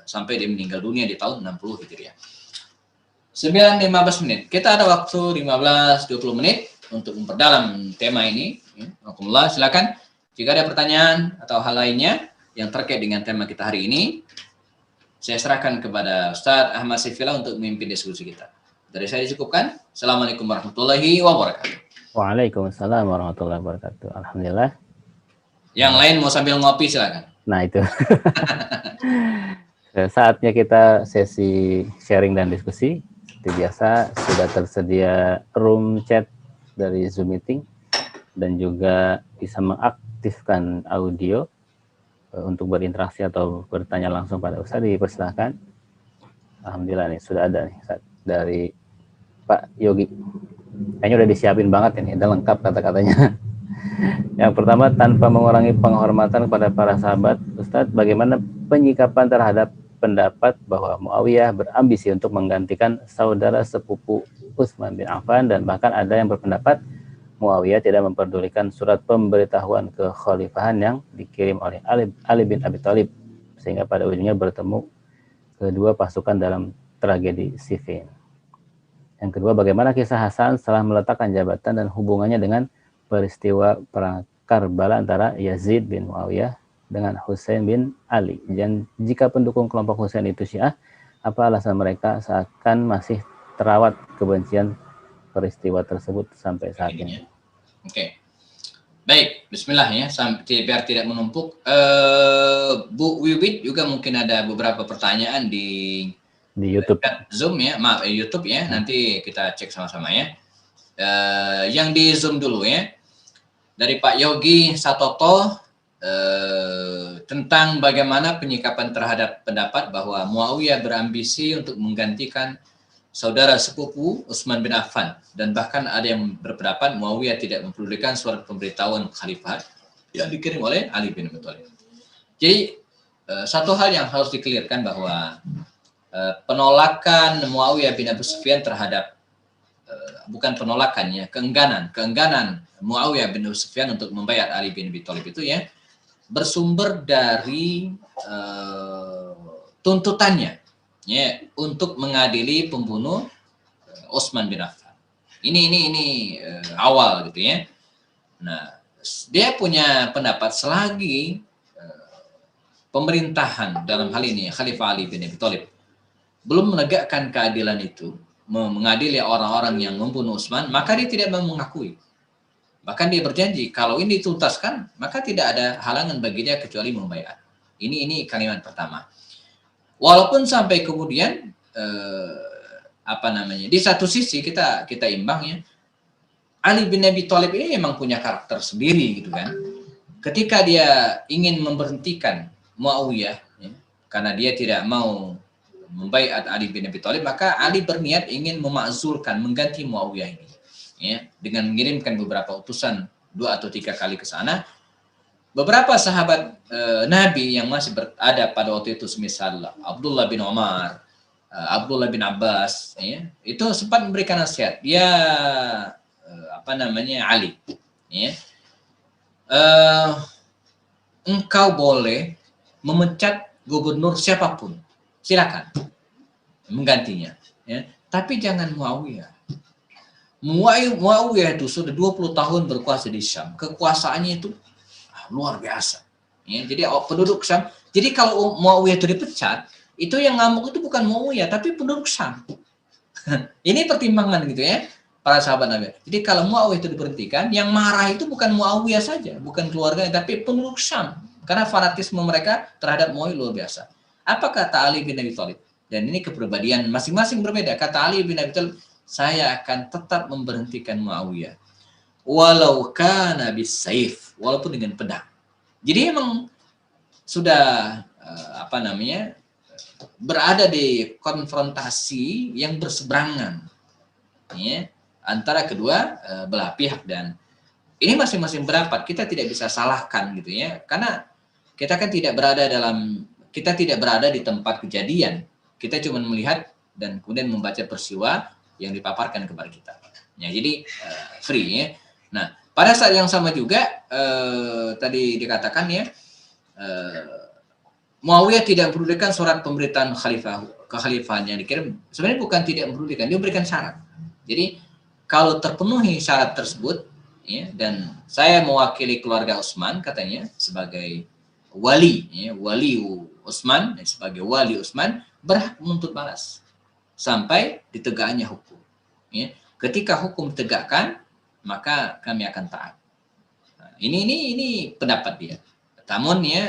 sampai dia meninggal dunia di tahun 60 Hijriah. 9:15 menit. Kita ada waktu 15-20 menit untuk memperdalam tema ini. Alhamdulillah, silakan. Jika ada pertanyaan atau hal lainnya yang terkait dengan tema kita hari ini, saya serahkan kepada Ustaz Ahmad Sifila untuk memimpin diskusi kita. Dari saya dicukupkan. Assalamualaikum warahmatullahi wabarakatuh. Waalaikumsalam warahmatullahi wabarakatuh. Alhamdulillah. Yang lain mau sambil ngopi silakan. Nah itu. Saatnya kita sesi sharing dan diskusi. Seperti biasa sudah tersedia room chat dari Zoom meeting dan juga bisa mengaktifkan audio untuk berinteraksi atau bertanya langsung pada Ustaz, dipersilakan. Alhamdulillah nih sudah ada nih Ustaz, dari Pak Yogi. Kayaknya udah disiapin banget ini, udah lengkap kata-katanya. Yang pertama, tanpa mengurangi penghormatan kepada para sahabat, Ustaz, bagaimana penyikapan terhadap pendapat bahwa Muawiyah berambisi untuk menggantikan saudara sepupu Utsman bin Affan, dan bahkan ada yang berpendapat Muawiyah tidak memperdulikan surat pemberitahuan kekhalifahan yang dikirim oleh Ali bin Abi Thalib, sehingga pada ujungnya bertemu kedua pasukan dalam tragedi Siffin. Yang kedua, bagaimana kisah Hasan setelah meletakkan jabatan dan hubungannya dengan peristiwa perang Karbala antara Yazid bin Muawiyah dengan Husain bin Ali. Dan jika pendukung kelompok Husain itu Syiah, apa alasan mereka seakan masih terawat kebencian peristiwa tersebut sampai saat ini? Oke. Baik, bismillah ya, sampai biar tidak menumpuk. Bu Wiwit juga mungkin ada beberapa pertanyaan di YouTube. Zoom ya, maaf YouTube ya, nanti kita cek sama-sama ya. Yang di Zoom dulu ya. Dari Pak Yogi Satoto tentang bagaimana penyikapan terhadap pendapat bahwa Muawiyah berambisi untuk menggantikan saudara sepupu Utsman bin Affan, dan bahkan ada yang berpendapat Muawiyah tidak mempedulikan surat pemberitahuan khalifah yang dikirim oleh Ali bin Abi Thalib. Jadi satu hal yang harus dikelirkan bahwa penolakan Muawiyah bin Abi Sufyan terhadap bukan penolakannya, keengganan Muawiyah bin Abi Sufyan untuk membayar Ali bin Abi Thalib itu ya bersumber dari tuntutannya ya untuk mengadili pembunuh Utsman bin Affan. Ini awal gitu ya. Nah, dia punya pendapat selagi pemerintahan dalam hal ini Khalifah Ali bin Abi Thalib belum menegakkan keadilan itu, mengadili orang-orang yang membunuh Utsman, maka dia tidak mau mengakui. Bahkan dia berjanji kalau ini dituntaskan, maka tidak ada halangan bagi dia kecuali membayar. Ini kalimat pertama. Walaupun sampai kemudian di satu sisi kita imbang ya, Ali bin Abi Thalib ini memang punya karakter sendiri gitu kan. Ketika dia ingin memberhentikan Muawiyah ya, karena dia tidak mau membaiat Ali bin Abi Thalib, maka Ali berniat ingin memakzulkan, mengganti Muawiyah ini ya, dengan mengirimkan beberapa utusan 2 atau 3 kali ke sana. Beberapa sahabat Nabi yang masih berada pada waktu itu, semisal Abdullah bin Umar, Abdullah bin Abbas, ya, itu sempat memberikan nasihat. Dia Ali, ya, engkau boleh memecat gubernur siapapun, silakan menggantinya, ya, tapi jangan Muawiyah. Muawiyah itu sudah 20 tahun berkuasa di Syam, kekuasaannya itu luar biasa. Ya, jadi penduduk Syam. Jadi kalau Muawiyah itu dipecat, itu yang ngamuk itu bukan Muawiyah, tapi penduduk Syam. Ini pertimbangan gitu ya, para sahabat Nabi. Jadi kalau Muawiyah itu diberhentikan, yang marah itu bukan Muawiyah saja, bukan keluarganya, tapi penduduk Syam. Karena fanatisme mereka terhadap Muawiyah luar biasa. Apa kata Ali bin Abi Thalib? Dan ini kepribadian masing-masing berbeda. Kata Ali bin Abi Thalib, saya akan tetap memberhentikan Muawiyah walau kana bisayf, walaupun dengan pedang. Jadi emang sudah berada di konfrontasi yang berseberangan ya, antara kedua belah pihak, dan ini masing-masing pendapat, kita tidak bisa salahkan gitu ya, karena kita kan tidak berada di tempat kejadian, kita cuma melihat dan kemudian membaca peristiwa yang dipaparkan kepada kita. Ya, jadi free ya. Nah, pada saat yang sama juga tadi dikatakan ya, Muawiyah tidak mempedulikan surat pemberitaan kekhalifahan yang dikirim. Sebenarnya bukan tidak mempedulikan, dia memberikan syarat. Jadi kalau terpenuhi syarat tersebut, ya, dan saya mewakili keluarga Utsman katanya sebagai wali, ya, wali Utsman, sebagai wali Utsman berhak menuntut balas sampai ditegaknya hukum. Ya. Ketika hukum ditegakkan, maka kami akan taat. Nah, ini pendapat dia. Namun ya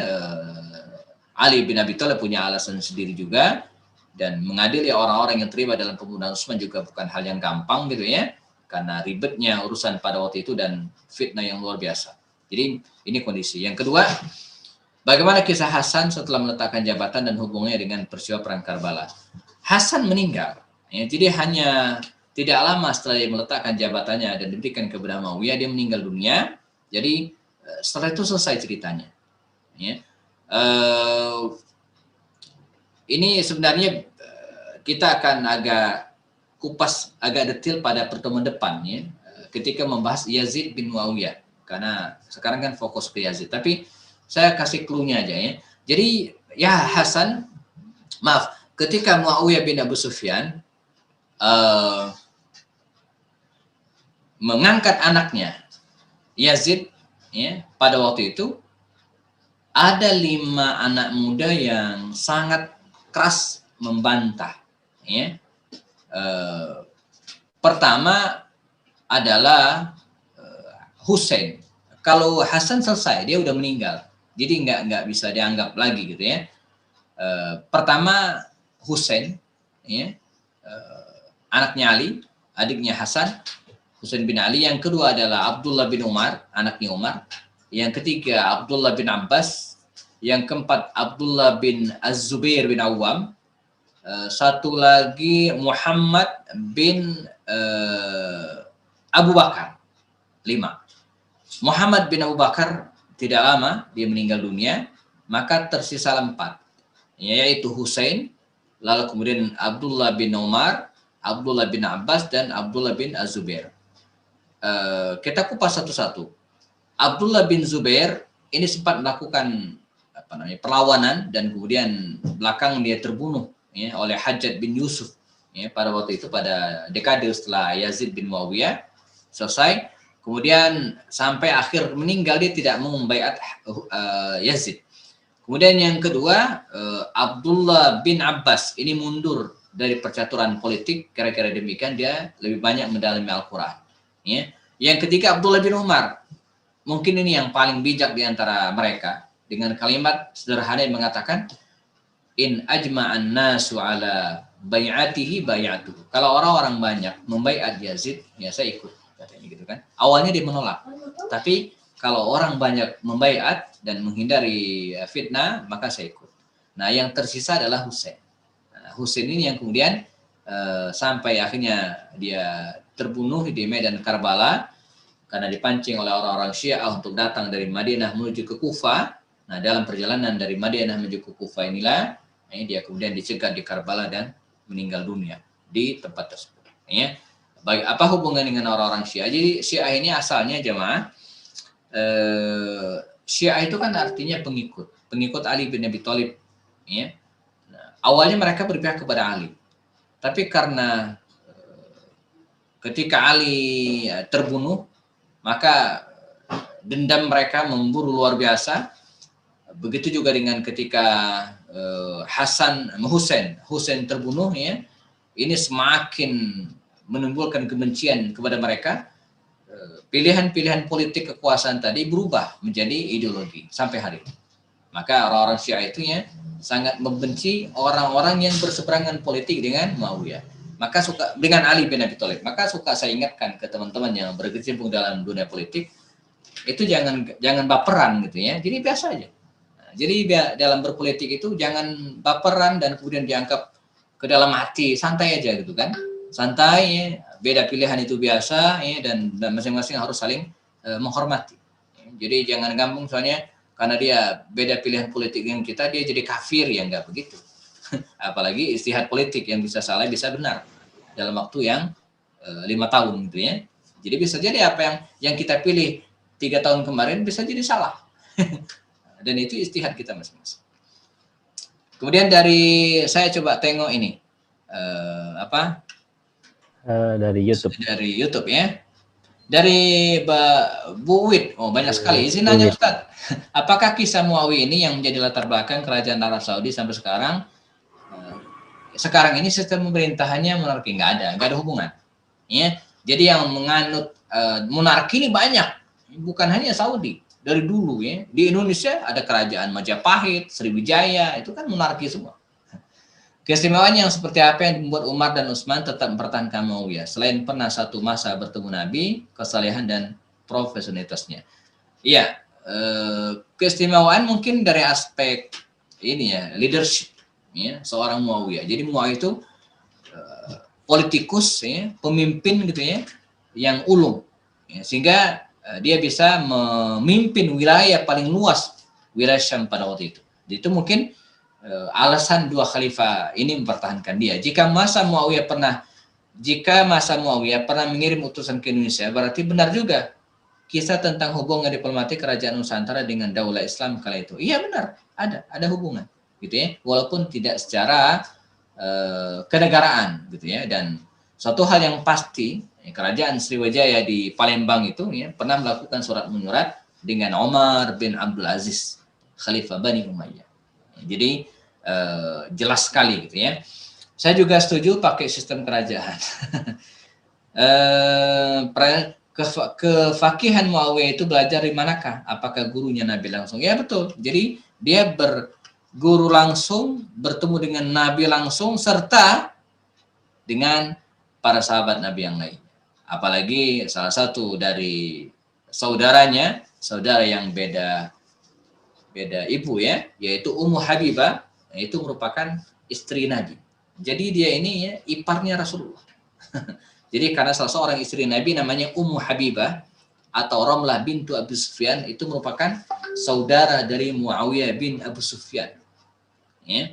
Ali bin Abi Thalib punya alasan sendiri juga, dan mengadili orang-orang yang terlibat dalam pembunuhan Utsman juga bukan hal yang gampang gitu ya, karena ribetnya urusan pada waktu itu dan fitnah yang luar biasa. Jadi ini kondisi. Yang kedua, bagaimana kisah Hasan setelah meletakkan jabatan dan hubungannya dengan peristiwa perang Karbala. Hasan meninggal. Ya, jadi hanya tidak lama setelah dia meletakkan jabatannya dan diberikan kepada Muawiyah, dia meninggal dunia. Jadi setelah itu selesai ceritanya. Ya. Ini sebenarnya kita akan agak kupas, agak detail pada pertemuan depan ya, ketika membahas Yazid bin Muawiyah, karena sekarang kan fokus ke Yazid. Tapi saya kasih clue-nya aja ya. Jadi ya ketika Muawiyah bin Abu Sufyan mengangkat anaknya Yazid, ya, pada waktu itu ada 5 anak muda yang sangat keras membantah. Ya. Pertama adalah Hussein. Kalau Hasan selesai, dia udah meninggal, jadi nggak bisa dianggap lagi gitu ya. Pertama Hussein, ya, anaknya Ali, adiknya Hasan, Husain bin Ali. Yang kedua adalah Abdullah bin Umar, anaknya Umar. Yang ketiga Abdullah bin Abbas. Yang keempat Abdullah bin Az-Zubair bin Awam. Satu lagi Muhammad bin Abu Bakar. 5. Muhammad bin Abu Bakar tidak lama dia meninggal dunia, maka tersisa 4, yaitu Husain, lalu kemudian Abdullah bin Umar, Abdullah bin Abbas, dan Abdullah bin Az-Zubair. Kita kupas satu-satu. Abdullah bin Zubair ini sempat melakukan perlawanan dan kemudian belakang dia terbunuh, ya, oleh Hajjaj bin Yusuf, ya, pada waktu itu, pada dekade setelah Yazid bin Muawiyah selesai. Kemudian sampai akhir meninggal dia tidak mau membaiat Yazid. Kemudian yang kedua Abdullah bin Abbas ini mundur dari percaturan politik, kira-kira demikian, dia lebih banyak mendalami Al-Quran. Ya. Yang ketiga Abdullah bin Umar, mungkin ini yang paling bijak di antara mereka, dengan kalimat sederhana yang mengatakan, in ajma'an nasu ala bay'atihi bay'atuhu. Kalau orang-orang banyak membaiat Yazid, ya saya ikut, katanya gitu kan. Awalnya dia menolak, tapi kalau orang banyak membaiat dan menghindari fitnah, maka saya ikut. Nah, yang tersisa adalah Husain. Nah, Husain ini yang kemudian sampai akhirnya dia terbunuh di medan Karbala karena dipancing oleh orang-orang Syiah untuk datang dari Madinah menuju ke Kufah. Nah, dalam perjalanan dari Madinah menuju ke Kufah inilah dia kemudian dicegat di Karbala dan meninggal dunia di tempat tersebut. Ya. Baik, apa hubungan dengan orang-orang Syiah? Jadi Syiah ini asalnya jemaah, Syiah itu kan artinya pengikut Ali bin Abi Thalib. Ya. Nah, awalnya mereka berpihak kepada Ali, tapi karena ketika Ali terbunuh, maka dendam mereka memburu luar biasa. Begitu juga dengan ketika Husain terbunuh, ya, ini semakin menimbulkan kebencian kepada mereka. Pilihan-pilihan politik kekuasaan tadi berubah menjadi ideologi sampai hari ini. Maka orang-orang Syiah itu ya sangat membenci orang-orang yang berseberangan politik dengan Muawiyah. Maka suka dengan Ali bin Abi Thalib. Maka suka saya ingatkan ke teman-teman yang berkecimpung dalam dunia politik, itu jangan baperan gitu ya. Jadi biasa aja. Nah, jadi dalam berpolitik itu jangan baperan dan kemudian dianggap ke dalam hati, santai aja gitu kan. Santai, ya. Beda pilihan itu biasa, ya, dan masing-masing harus saling menghormati. Jadi jangan gampang soalnya karena dia beda pilihan politik dengan kita, dia jadi kafir, ya enggak begitu. Apalagi istihad politik yang bisa salah bisa benar dalam waktu yang 5 tahun gitu ya. Jadi bisa jadi apa yang kita pilih 3 tahun kemarin bisa jadi salah. Dan itu istihad kita masing-masing. Kemudian dari saya coba tengok ini dari YouTube. Dari YouTube ya. Dari Bu Wid, banyak sekali. Izin nanya Ustaz, apakah kisah Muawiyah ini yang menjadi latar belakang kerajaan Arab Saudi sampai sekarang ini sistem pemerintahannya monarki? Nggak ada hubungan. Ya, jadi yang menganut monarki ini banyak, bukan hanya Saudi. Dari dulu ya, di Indonesia ada kerajaan Majapahit, Sriwijaya, itu kan monarki semua. Keistimewaan yang seperti apa yang membuat Umar dan Utsman tetap mempertahankan Muawiyah selain pernah satu masa bertemu Nabi, kesalehan dan profesionalitasnya? Iya, keistimewaan mungkin dari aspek ini ya, leadership ya, seorang Muawiyah. Jadi Muawiyah itu politikus ya, pemimpin gitu ya, yang ulung ya, sehingga dia bisa memimpin wilayah paling luas, wilayah Syam pada waktu itu. Jadi itu mungkin alasan 2 khalifah ini mempertahankan dia. Jika masa Muawiyah pernah mengirim utusan ke Indonesia, berarti benar juga kisah tentang hubungan diplomatik kerajaan Nusantara dengan daulah Islam kala itu. Iya benar, ada hubungan gitu ya, walaupun tidak secara kenegaraan gitu ya. Dan Suatu hal yang pasti, kerajaan Sriwijaya di Palembang itu ya, pernah melakukan surat menyurat dengan Umar bin Abdul Aziz, Khalifah Bani Umayyah. Jadi jelas sekali gitu ya. Saya juga setuju pakai sistem kerajaan. Kefakihan Muawiyah itu belajar di manakah? Apakah gurunya Nabi langsung? Ya betul. Jadi dia berguru langsung, bertemu dengan Nabi langsung, serta dengan para sahabat Nabi yang lain. Apalagi salah satu dari saudaranya, saudara yang beda ibu ya, yaitu Ummu Habibah, itu merupakan istri Nabi. Jadi dia ini ya iparnya Rasulullah. Jadi karena salah seorang istri Nabi namanya Ummu Habibah atau Ramlah bintu Abu Sufyan, itu merupakan saudara dari Muawiyah bin Abu Sufyan. Ya.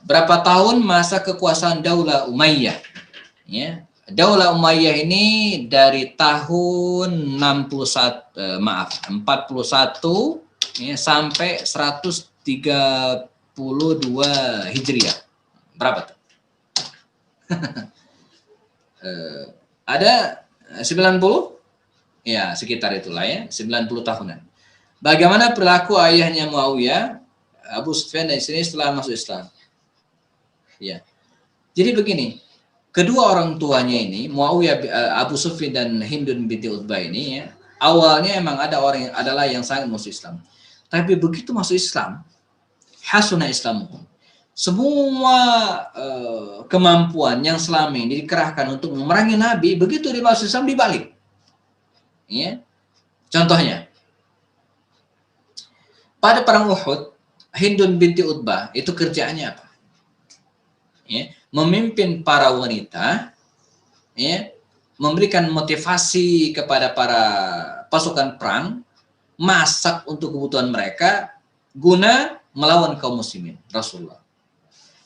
Berapa tahun masa kekuasaan Daulah Umayyah? Ya. Daulah Umayyah ini dari tahun 41 ya, sampai 132 Hijriah. Berapa tuh? Ada 90? Ya, sekitar itulah ya, 90 tahunan. Bagaimana perilaku ayahnya Muawiyah, Abu Sufyan dan istrinya setelah masuk Islam? Ya. Jadi begini, kedua orang tuanya ini, Muawiyah, Abu Sufyan dan Hindun binti Utbah ini ya, awalnya emang adalah yang sangat masuk Islam. Tapi begitu masuk Islam, hasuna Islamuhum. Semua kemampuan yang selama ini dikerahkan untuk memerangi Nabi, begitu dia masuk Islam dibalik. Ya. Contohnya, pada perang Uhud, Hindun binti Utbah itu kerjaannya apa? Ya, memimpin para wanita, ya, memberikan motivasi kepada para pasukan perang, masak untuk kebutuhan mereka, guna melawan kaum muslimin, Rasulullah.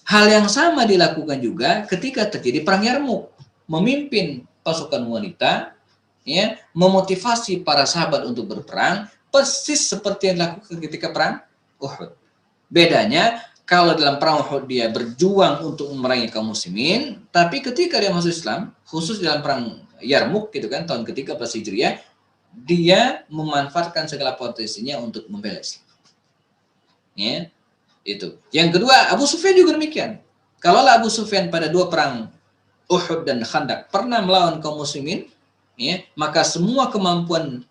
Hal yang sama dilakukan juga ketika terjadi perang Yarmuk, memimpin pasukan wanita, ya, memotivasi para sahabat untuk berperang, persis seperti yang dilakukan ketika perang Uhud. Bedanya, kalau dalam perang Uhud dia berjuang untuk memerangi kaum muslimin, tapi ketika dia masuk Islam, khusus dalam perang Yarmuk gitu kan, tahun ke-13 Hijriah, dia memanfaatkan segala potensinya untuk membela Islam. Ya. Itu. Yang kedua, Abu Sufyan juga demikian. Kalau Abu Sufyan pada dua perang Uhud dan Khandaq pernah melawan kaum muslimin, ya, maka semua kemampuan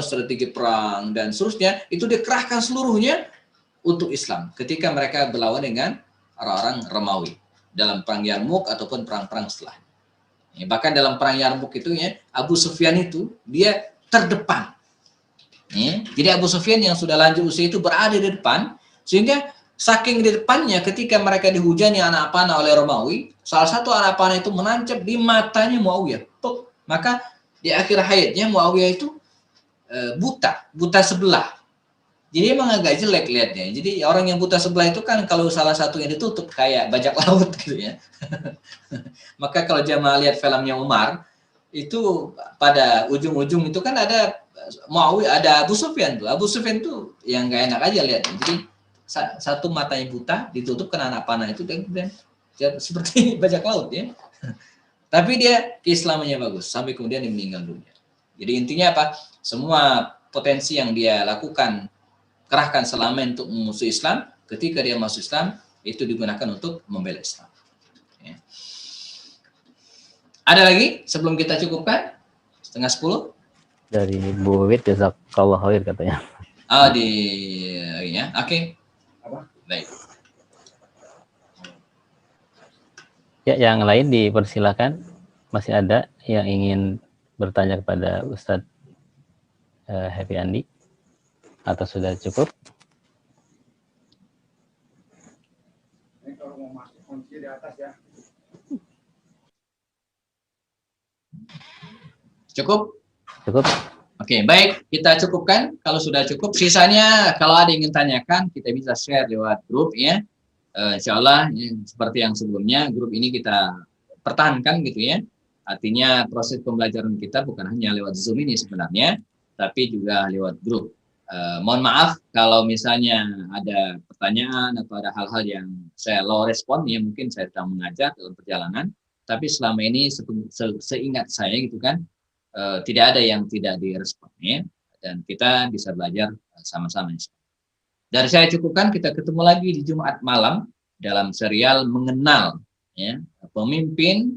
strategi perang dan seterusnya itu dikerahkan seluruhnya untuk Islam ketika mereka berlawan dengan orang-orang Romawi dalam perang Yarmuk ataupun perang-perang setelah. Ya, bahkan dalam perang Yarmuk itu ya, Abu Sufyan itu dia terdepan. Ya, jadi Abu Sufyan yang sudah lanjut usia itu berada di depan, sehingga saking di depannya ketika mereka dihujani anak panah oleh Romawi, salah satu anak panah itu menancap di matanya Muawiyah. Maka di akhir hayatnya Muawiyah itu buta sebelah. Jadi emang agak jelek lihatnya. Jadi orang yang buta sebelah itu kan kalau salah satu yang ditutup kayak bajak laut gitu ya. Maka kalau jamaah lihat filmnya Umar, itu pada ujung-ujung itu kan ada Muawiyah, ada Abu Sufyan tuh. Abu Sufyan tuh yang nggak enak aja lihatnya. Jadi satu matanya buta ditutup kena anak panah itu dan seperti bajak laut ya. Tapi dia keislamannya bagus sampai kemudian dia meninggal dunia. Jadi intinya apa? Semua potensi yang dia lakukan, kerahkan selama untuk memusuhi Islam, ketika dia masuk Islam itu digunakan untuk membela Islam. Ya. Ada lagi sebelum kita cukupkan? 9:30 dari Bu Wit, jazakallah khair katanya. Ya, oke. Baik. Ya, yang lain dipersilakan. Masih ada yang ingin bertanya kepada Ustadz Happy Andi? Atau sudah cukup? Cukup? Cukup. Oke, baik. Kita cukupkan. Kalau sudah cukup, sisanya kalau ada yang ingin tanyakan, kita bisa share lewat grup ya. Insya Allah, ya, seperti yang sebelumnya, grup ini kita pertahankan gitu ya. Artinya proses pembelajaran kita bukan hanya lewat Zoom ini sebenarnya, tapi juga lewat grup. Mohon maaf kalau misalnya ada pertanyaan atau ada hal-hal yang saya low respon, ya mungkin saya sedang mengajar dalam perjalanan, tapi selama ini seingat saya gitu kan, tidak ada yang tidak direspon ya, dan kita bisa belajar sama-sama. Dari saya cukupkan, kita ketemu lagi di Jumat malam dalam serial mengenal ya pemimpin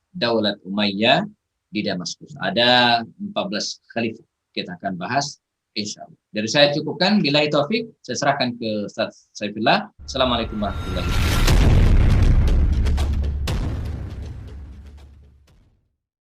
Daulat Umayyah di Damaskus. Ada 14 khalifah kita akan bahas insyaallah. Dari saya cukupkan, billahi taufik, saya serahkan ke Ustaz Saifullah. Assalamualaikum warahmatullahi wabarakatuh.